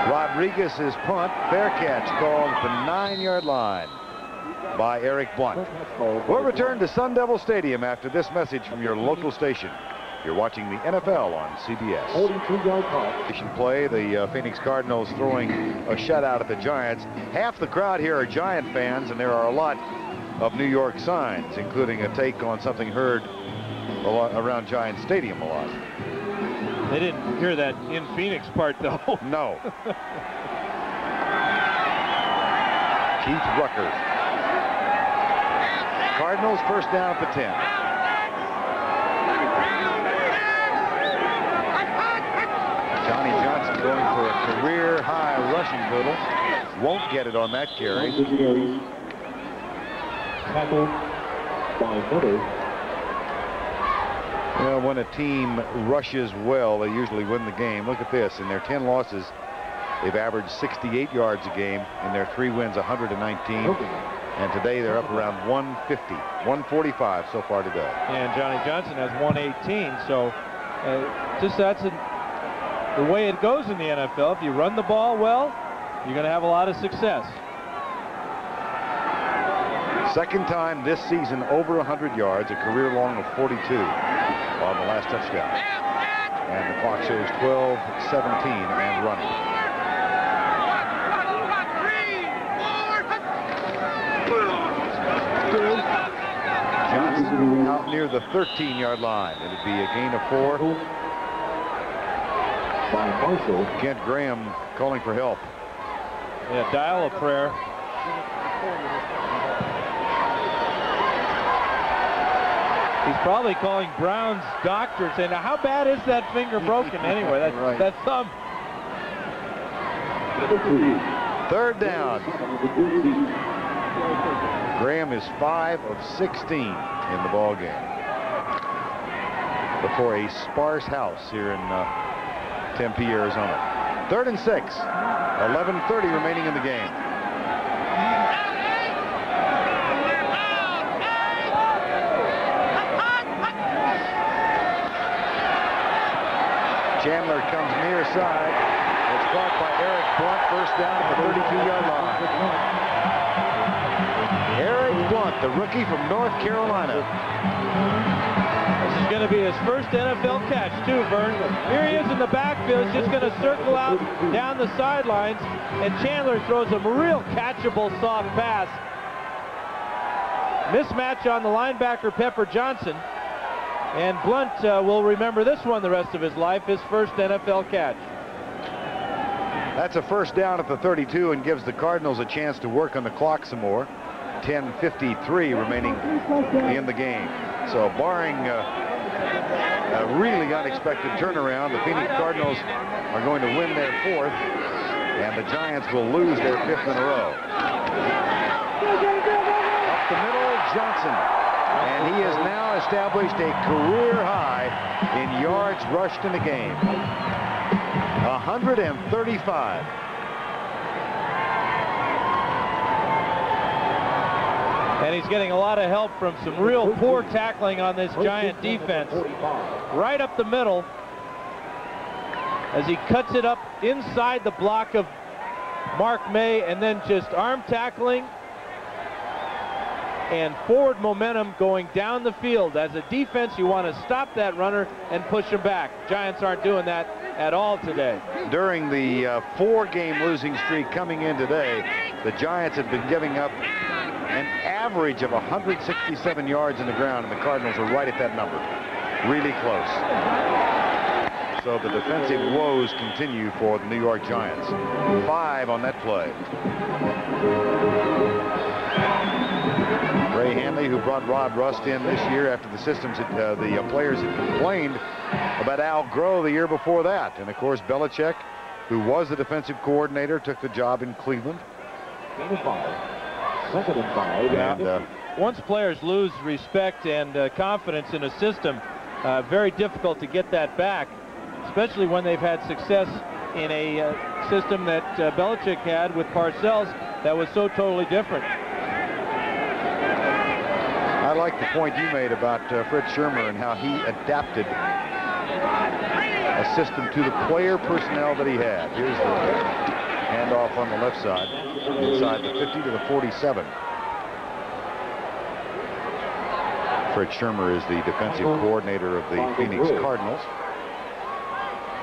Rodriguez's punt, fair catch, called at the 9-yard line by Eric Blunt. We'll return to Sun Devil Stadium after this message from your local station. You're watching the NFL on CBS. 42-yard punt. Play, the Phoenix Cardinals throwing a shutout at the Giants. Half the crowd here are Giant fans, and there are a lot of New York signs, including a take on something heard a lot around Giant Stadium a lot. They didn't hear that in Phoenix part, though. No. Keith Rucker. Cardinals first down at the 10. Johnny Johnson going for a career-high rushing total. Won't get it on that carry. Tackled by Miller. Well, when a team rushes well, they usually win the game. Look at this. In their 10 losses, they've averaged 68 yards a game. In their 3 wins, 119. And today they're up around 150, 145 so far today. And Johnny Johnson has 118. So just that's the way it goes in the NFL. If you run the ball well, you're going to have a lot of success. Second time this season over 100 yards, a career long of 42 on the last touchdown. And the clock shows 12-17 and running. Johnson out near the 13-yard line. It'd be a gain of 4. Kent Graham calling for help. Yeah, dial a prayer. He's probably calling Brown's doctor saying, now how bad is that finger broken anyway? That's right. That thumb. Third down. Graham is 5 of 16 in the ball game. Before a sparse house here in Tempe, Arizona. 3rd and 6. 11:30 remaining in the game. Chandler comes near side. It's caught by Eric Blunt. First down at the 32-yard line. Eric Blunt, the rookie from North Carolina. This is going to be his first NFL catch, too, Verne. Here he is in the backfield. He's just going to circle out down the sidelines, and Chandler throws him a real catchable soft pass. Mismatch on the linebacker, Pepper Johnson. And Blunt will remember this one the rest of his life, his first NFL catch. That's a first down at the 32 and gives the Cardinals a chance to work on the clock some more. 10:53 remaining in the game. So barring a really unexpected turnaround, the Phoenix Cardinals are going to win their 4th, and the Giants will lose their 5th in a row. Up the middle, Johnson. And he has now established a career high in yards rushed in the game. 135. And he's getting a lot of help from some real poor tackling on this Giant defense. Right up the middle as he cuts it up inside the block of Mark May, and then just arm tackling and forward momentum going down the field. As a defense, you want to stop that runner and push him back. Giants aren't doing that at all today. During the 4-game losing streak coming in today, the Giants have been giving up an average of 167 yards in the ground, and the Cardinals are right at that number. Really close. So the defensive woes continue for the New York Giants. 5 on that play. Ray Hanley, who brought Rod Rust in this year after the players had complained about Al Groh the year before that. And of course, Belichick, who was the defensive coordinator, took the job in Cleveland. And, once players lose respect and confidence in a system, very difficult to get that back, especially when they've had success in a system that Belichick had with Parcells that was so totally different. I like the point you made about Fred Schirmer and how he adapted a system to the player personnel that he had. Here's the handoff on the left side, inside the 50 to the 47. Fred Schirmer is the defensive coordinator of the Phoenix Cardinals.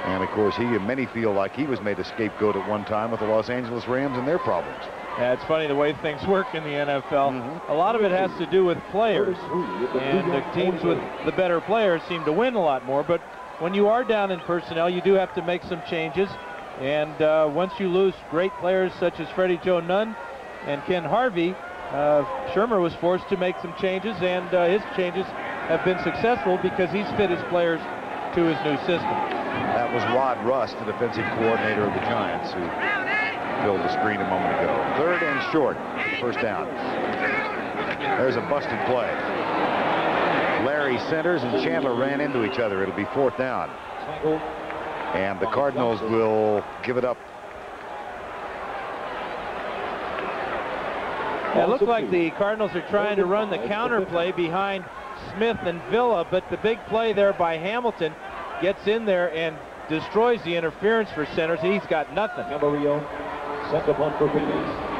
And of course, many feel like he was made a scapegoat at one time with the Los Angeles Rams and their problems. Yeah, it's funny the way things work in the NFL. A lot of it has to do with players, and the teams with the better players seem to win a lot more. But when you are down in personnel, you do have to make some changes. And once you lose great players such as Freddie Joe Nunn and Ken Harvey, Schirmer was forced to make some changes, and his changes have been successful because he's fit his players to his new system. That was Rod Rust, the defensive coordinator of the Giants, who filled the screen a moment ago. 3rd and short, first down. There's a busted play. Larry centers and Chandler ran into each other. It'll be 4th down. And the Cardinals will give it up. It looked like the Cardinals are trying to run the counter play behind Smith and Villa, but the big play there by Hamilton gets in there and destroys the interference for centers. He's got nothing.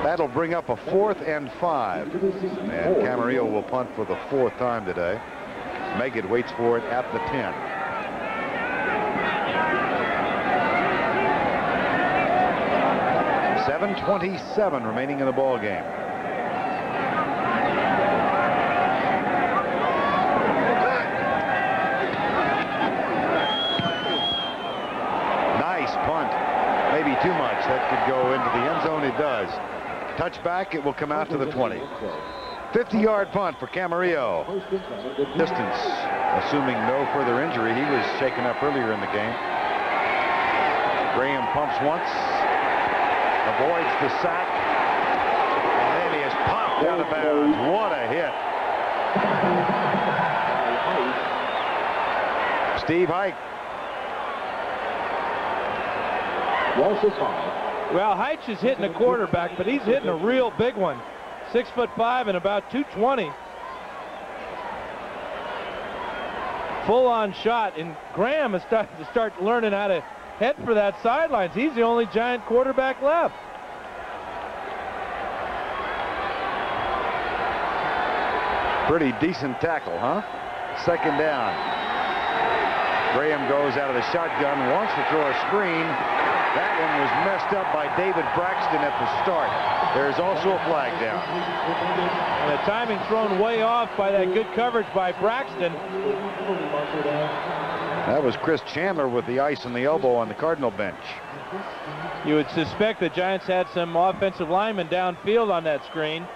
That'll bring up a 4th and 5. And Camarillo will punt for the 4th time today. Meggett waits for it at the 10. .7:27 remaining in the ball game. Nice punt. Maybe too much. That could go into the end zone. It does. Touchback. It will come out to the 20. 50-yard punt for Camarillo. Distance, assuming no further injury. He was shaken up earlier in the game. Graham pumps once, avoids the sack, and then he is popped out of bounds. What a hit. Steve Hike. Walsh is high. Well, Heitch is hitting a quarterback, but he's hitting a real big one. 6'5" and about 220. Full-on shot, and Graham is starting to start learning how to head for that sidelines. He's the only Giant quarterback left. Pretty decent tackle, huh? Second down. Graham goes out of the shotgun, wants to throw a screen. That one was messed up by David Braxton at the start. There's also a flag down. And the timing thrown way off by that good coverage by Braxton. That was Chris Chandler with the ice on the elbow on the Cardinal bench. You would suspect the Giants had some offensive linemen downfield on that screen.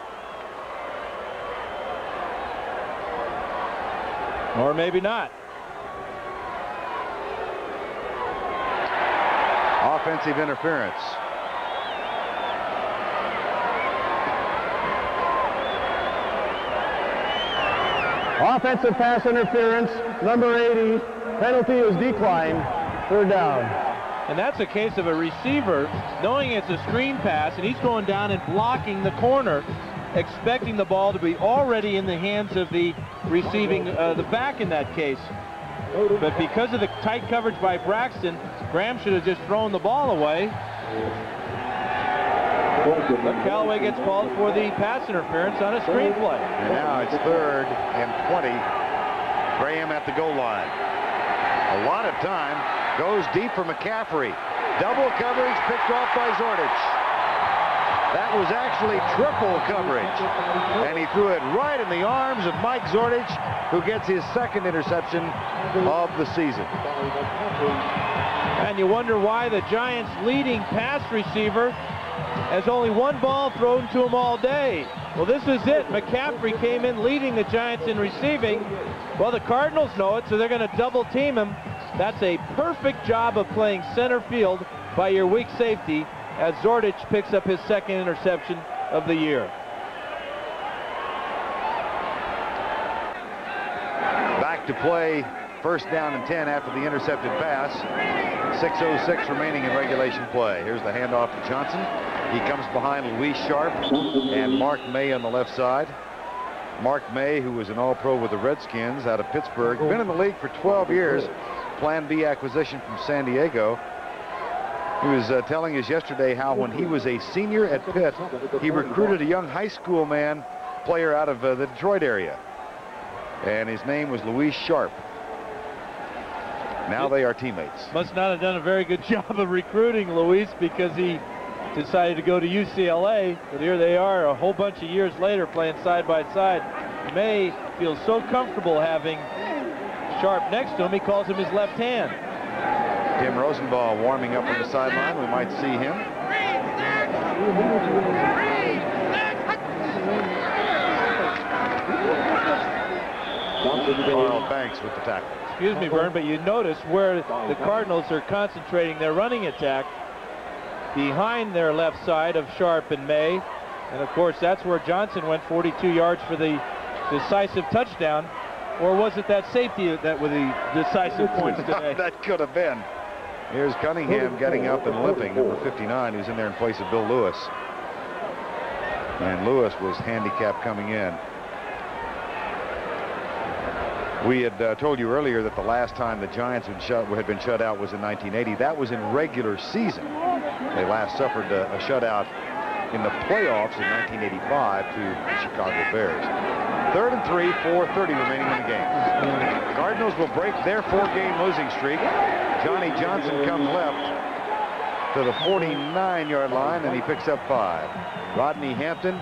Or maybe not. Offensive interference. Offensive pass interference, number 80. Penalty is declined. Third down. And that's a case of a receiver knowing it's a screen pass, and he's going down and blocking the corner, expecting the ball to be already in the hands of the receiving, the back in that case. But because of the tight coverage by Braxton, Graham should have just thrown the ball away. But Callaway gets called for the pass interference on a screen play. And now it's 3rd and 20. Graham at the goal line. A lot of time. Goes deep for McCaffrey. Double coverage picked off by Zordich. That was actually triple coverage. And he threw it right in the arms of Mike Zordich, who gets his second interception of the season. And you wonder why the Giants' leading pass receiver has only one ball thrown to him all day. Well, this is it. McCaffrey came in leading the Giants in receiving. Well, the Cardinals know it, so they're going to double team him. That's a perfect job of playing center field by your weak safety as Zordich picks up his second interception of the year. Back to play, first down and 10 after the intercepted pass. 6:06 remaining in regulation play. Here's the handoff to Johnson. He comes behind Luis Sharp and Mark May on the left side. Mark May, who was an All-Pro with the Redskins out of Pittsburgh, been in the league for 12 years. Plan B acquisition from San Diego. He was telling us yesterday how when he was a senior at Pitt, he recruited a young high school player out of the Detroit area. And his name was Luis Sharp. Now they are teammates. Must not have done a very good job of recruiting Luis, because he decided to go to UCLA. But here they are a whole bunch of years later playing side by side. May feels so comfortable having Sharp next to him, he calls him his left hand. Tim Rosenbaugh warming up on the sideline. We might see him. Carl Banks with the tackle. Excuse me, Verne, but you notice where the Cardinals are concentrating their running attack behind their left side of Sharp and May. And of course, that's where Johnson went 42 yards for the decisive touchdown. Or was it that safety that with the decisive points today? That could have been. Here's Cunningham getting up and limping, number 59, who's in there in place of Bill Lewis. And Lewis was handicapped coming in. We had told you earlier that the last time the Giants had been shut out was in 1980. That was in regular season. They last suffered a shutout in the playoffs in 1985 to the Chicago Bears. 3rd and 3, 4:30 remaining in the game. Cardinals will break their 4-game losing streak. Johnny Johnson comes left to the 49-yard line, and he picks up 5. Rodney Hampton,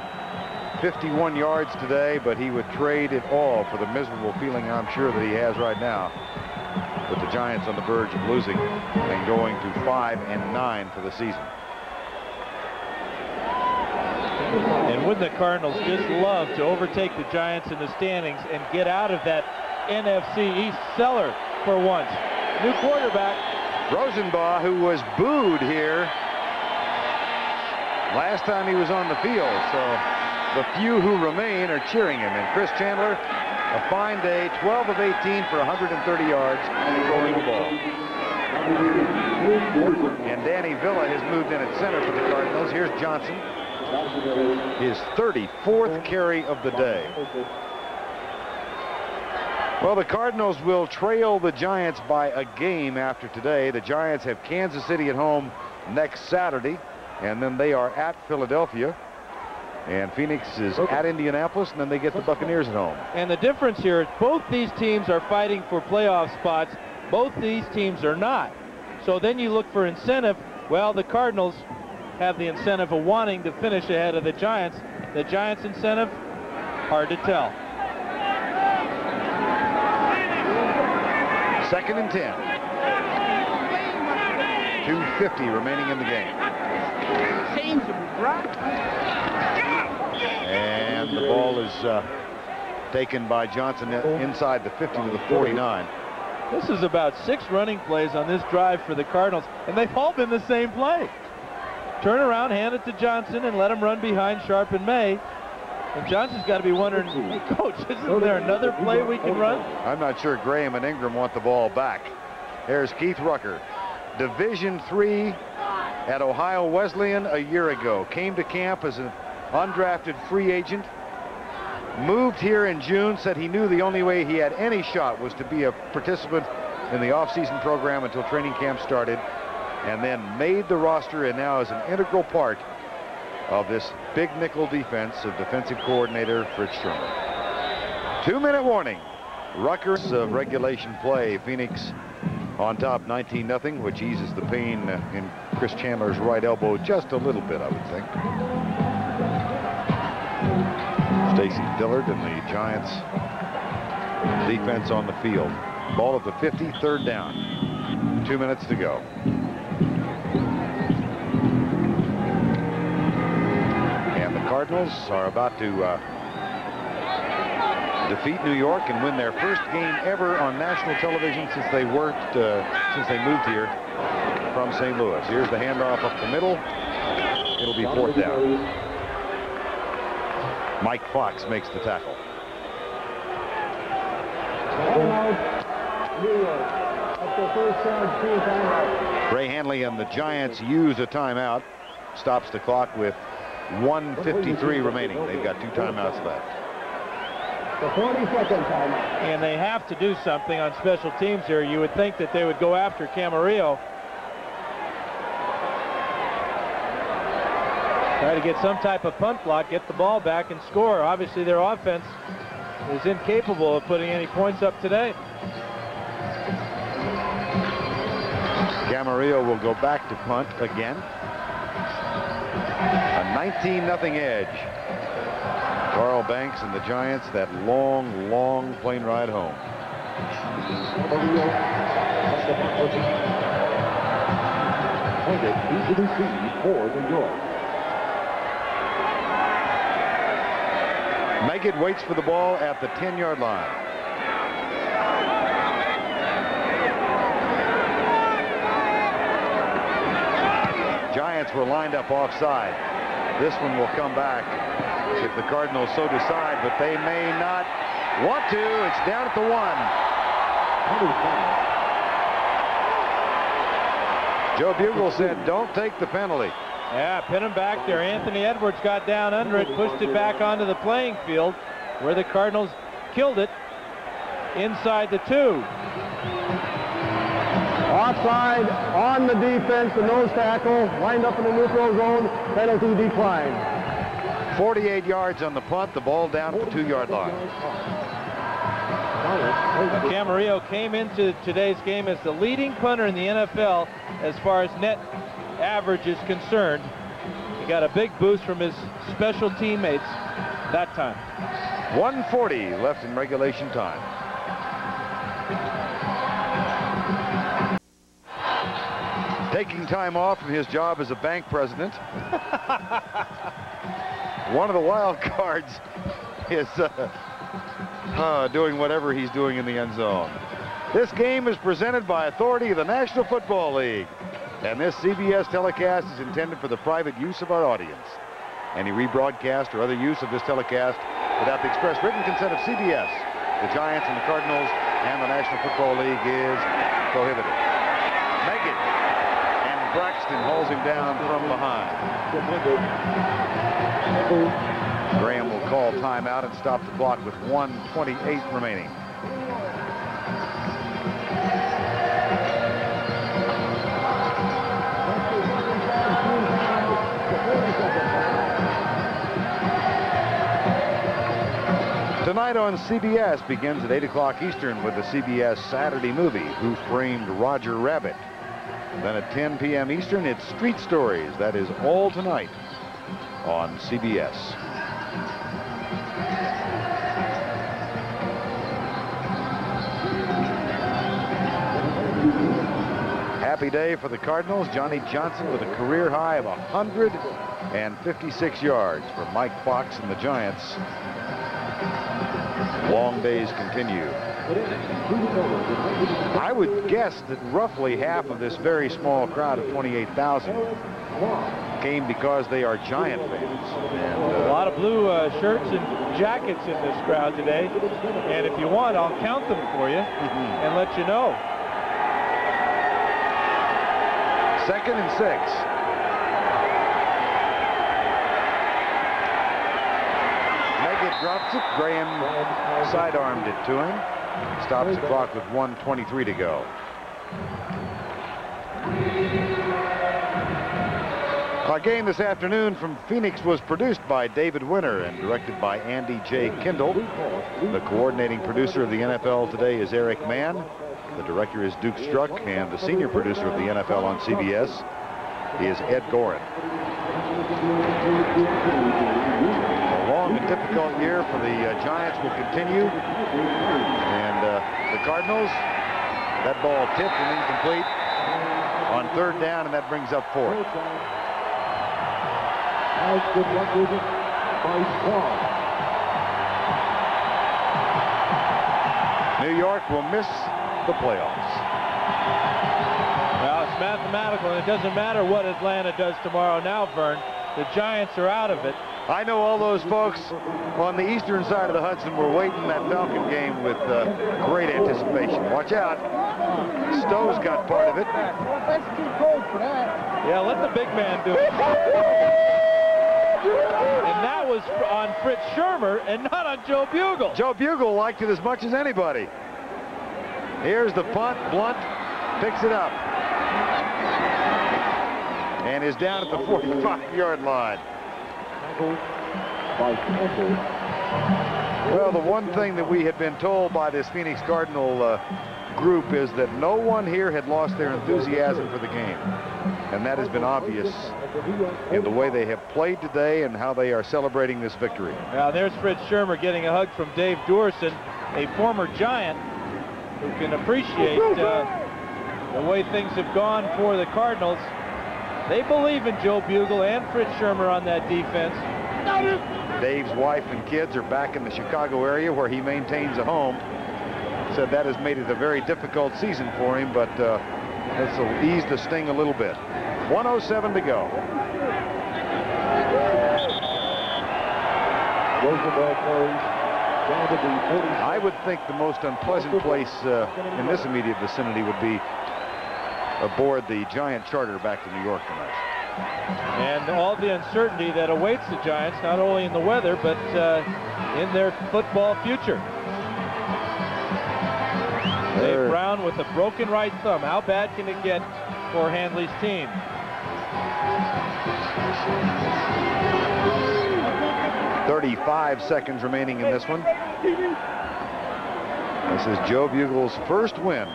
51 yards today, but he would trade it all for the miserable feeling I'm sure that he has right now, with the Giants on the verge of losing and going to 5-9 for the season. And wouldn't the Cardinals just love to overtake the Giants in the standings and get out of that NFC East cellar for once? New quarterback. Rosenbaugh, who was booed here last time he was on the field. So the few who remain are cheering him. And Chris Chandler, a fine day, 12 of 18 for 130 yards and throwing the ball. And Danny Villa has moved in at center for the Cardinals. Here's Johnson. His 34th carry of the day. Well, the Cardinals will trail the Giants by a game after today. The Giants have Kansas City at home next Saturday, and then they are at Philadelphia. And Phoenix is at Indianapolis, and then they get the Buccaneers at home. And the difference here is both these teams are fighting for playoff spots. Both these teams are not. So then you look for incentive. Well, the Cardinals have the incentive of wanting to finish ahead of the Giants. The Giants' incentive, hard to tell. 2nd and 10. 2:50 remaining in the game. And the ball is taken by Johnson inside the 50 to the 49. This is about 6 running plays on this drive for the Cardinals, and they've all been the same play. Turn around, hand it to Johnson, and let him run behind Sharp and May. And Johnson's got to be wondering, Coach, isn't there another play we can run? I'm not sure Graham and Ingram want the ball back. There's Keith Rucker, Division III at Ohio Wesleyan a year ago. Came to camp as an undrafted free agent. Moved here in June, said he knew the only way he had any shot was to be a participant in the off-season program until training camp started, and then made the roster and now is an integral part of this big nickel defense of defensive coordinator Fritz Sherman. 2-minute warning. Rutgers of regulation play. Phoenix on top 19-0, which eases the pain in Chris Chandler's right elbow just a little bit, I would think. Stacy Dillard and the Giants defense on the field. Ball at the 50, 3rd down. 2 minutes to go. And the Cardinals are about to defeat New York and win their first game ever on national television since they moved here from St. Louis. Here's the handoff up the middle. It'll be 4th down. Mike Fox makes the tackle. Ray Hanley and the Giants use a timeout. Stops the clock with 1:53 remaining. They've got 2 timeouts left. The 42nd timeout. And they have to do something on special teams here. You would think that they would go after Camarillo. Try to get some type of punt block, get the ball back, and score. Obviously, their offense is incapable of putting any points up today. Camarillo will go back to punt again. A 19-0 edge. Carl Banks and the Giants, that long, long plane ride home. For New York. Meggett waits for the ball at the 10-yard line. Giants were lined up offside. This one will come back if the Cardinals so decide, but they may not want to. It's down at the 1. Joe Bugle said, don't take the penalty. Yeah, pin him back there. Anthony Edwards got down under it, pushed it back onto the playing field, where the Cardinals killed it inside the 2. Offside on the defense, the nose tackle, lined up in the neutral zone, penalty declined. 48 yards on the punt, the ball down at the 2-yard line. Camarillo came into today's game as the leading punter in the NFL as far as net average is concerned. He got a big boost from his special teammates that time. 1:40 left in regulation time. Taking time off from his job as a bank president. One of the wild cards is doing whatever he's doing in the end zone. This game is presented by authority of the National Football League, and this CBS telecast is intended for the private use of our audience. Any rebroadcast or other use of this telecast without the express written consent of CBS, the Giants and the Cardinals and the National Football League is prohibited. Meggett Braxton hauls him down from behind. Graham will call timeout and stop the clock with 1:28 remaining. Tonight on CBS begins at 8 o'clock Eastern with the CBS Saturday movie, Who Framed Roger Rabbit. Then at 10 p.m. Eastern, it's Street Stories. That is all tonight on CBS. Happy day for the Cardinals. Johnny Johnson with a career high of 156 yards for Mike Fox and the Giants. Long days continue. I would guess that roughly half of this very small crowd of 28,000 came because they are Giant fans. And a lot of blue shirts and jackets in this crowd today. And if you want, I'll count them for you and let you know. 2nd and 6. Meggett drops it. Graham sidearmed it to him. Stops the clock with 1:23 to go. Our game this afternoon from Phoenix was produced by David Winter and directed by Andy J. Kindle. The coordinating producer of the NFL today is Eric Mann. The director is Duke Struck, and the senior producer of the NFL on CBS is Ed Gorin. A long and difficult year for the Giants will continue. And the Cardinals, that ball tipped and incomplete on 3rd down, and that brings up 4th. New York will miss the playoffs. Well, it's mathematical, and it doesn't matter what Atlanta does tomorrow now, Verne. The Giants are out of it. I know all those folks on the eastern side of the Hudson were waiting that Falcon game with great anticipation. Watch out. Stowe's got part of it. That's too cold for that. Yeah, let the big man do it. And that was on Fritz Shermer and not on Joe Bugle. Joe Bugle liked it as much as anybody. Here's the punt. Blunt picks it up and is down at the 45-yard line. Well, the one thing that we had been told by this Phoenix Cardinal group is that no one here had lost their enthusiasm for the game. And that has been obvious in the way they have played today and how they are celebrating this victory. Now, there's Fritz Shermer getting a hug from Dave Dorson, a former Giant who can appreciate the way things have gone for the Cardinals. They believe in Joe Bugle and Fritz Shermer on that defense. Dave's wife and kids are back in the Chicago area where he maintains a home. Said that has made it a very difficult season for him, but this will ease the sting a little bit. 1:07 to go. I would think the most unpleasant place in this immediate vicinity would be aboard the Giant charter back to New York tonight. And all the uncertainty that awaits the Giants, not only in the weather, but in their football future. Dave Brown with a broken right thumb. How bad can it get for Handley's team? .35 seconds remaining in this one. This is Joe Bugle's first win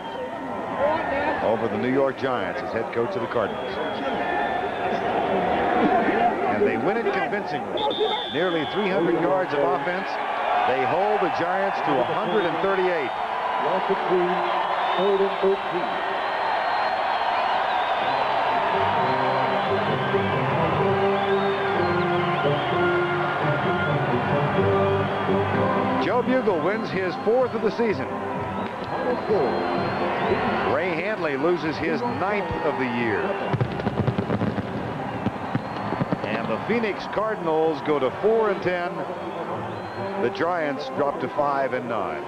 over the New York Giants as head coach of the Cardinals. And they win it convincingly. Nearly 300 yards of offense. They hold the Giants to 138. 3rd and 13. Joe Bugle wins his 4th of the season. Ray Handley loses his 9th of the year. And the Phoenix Cardinals go to 4-10. The Giants drop to 5-9.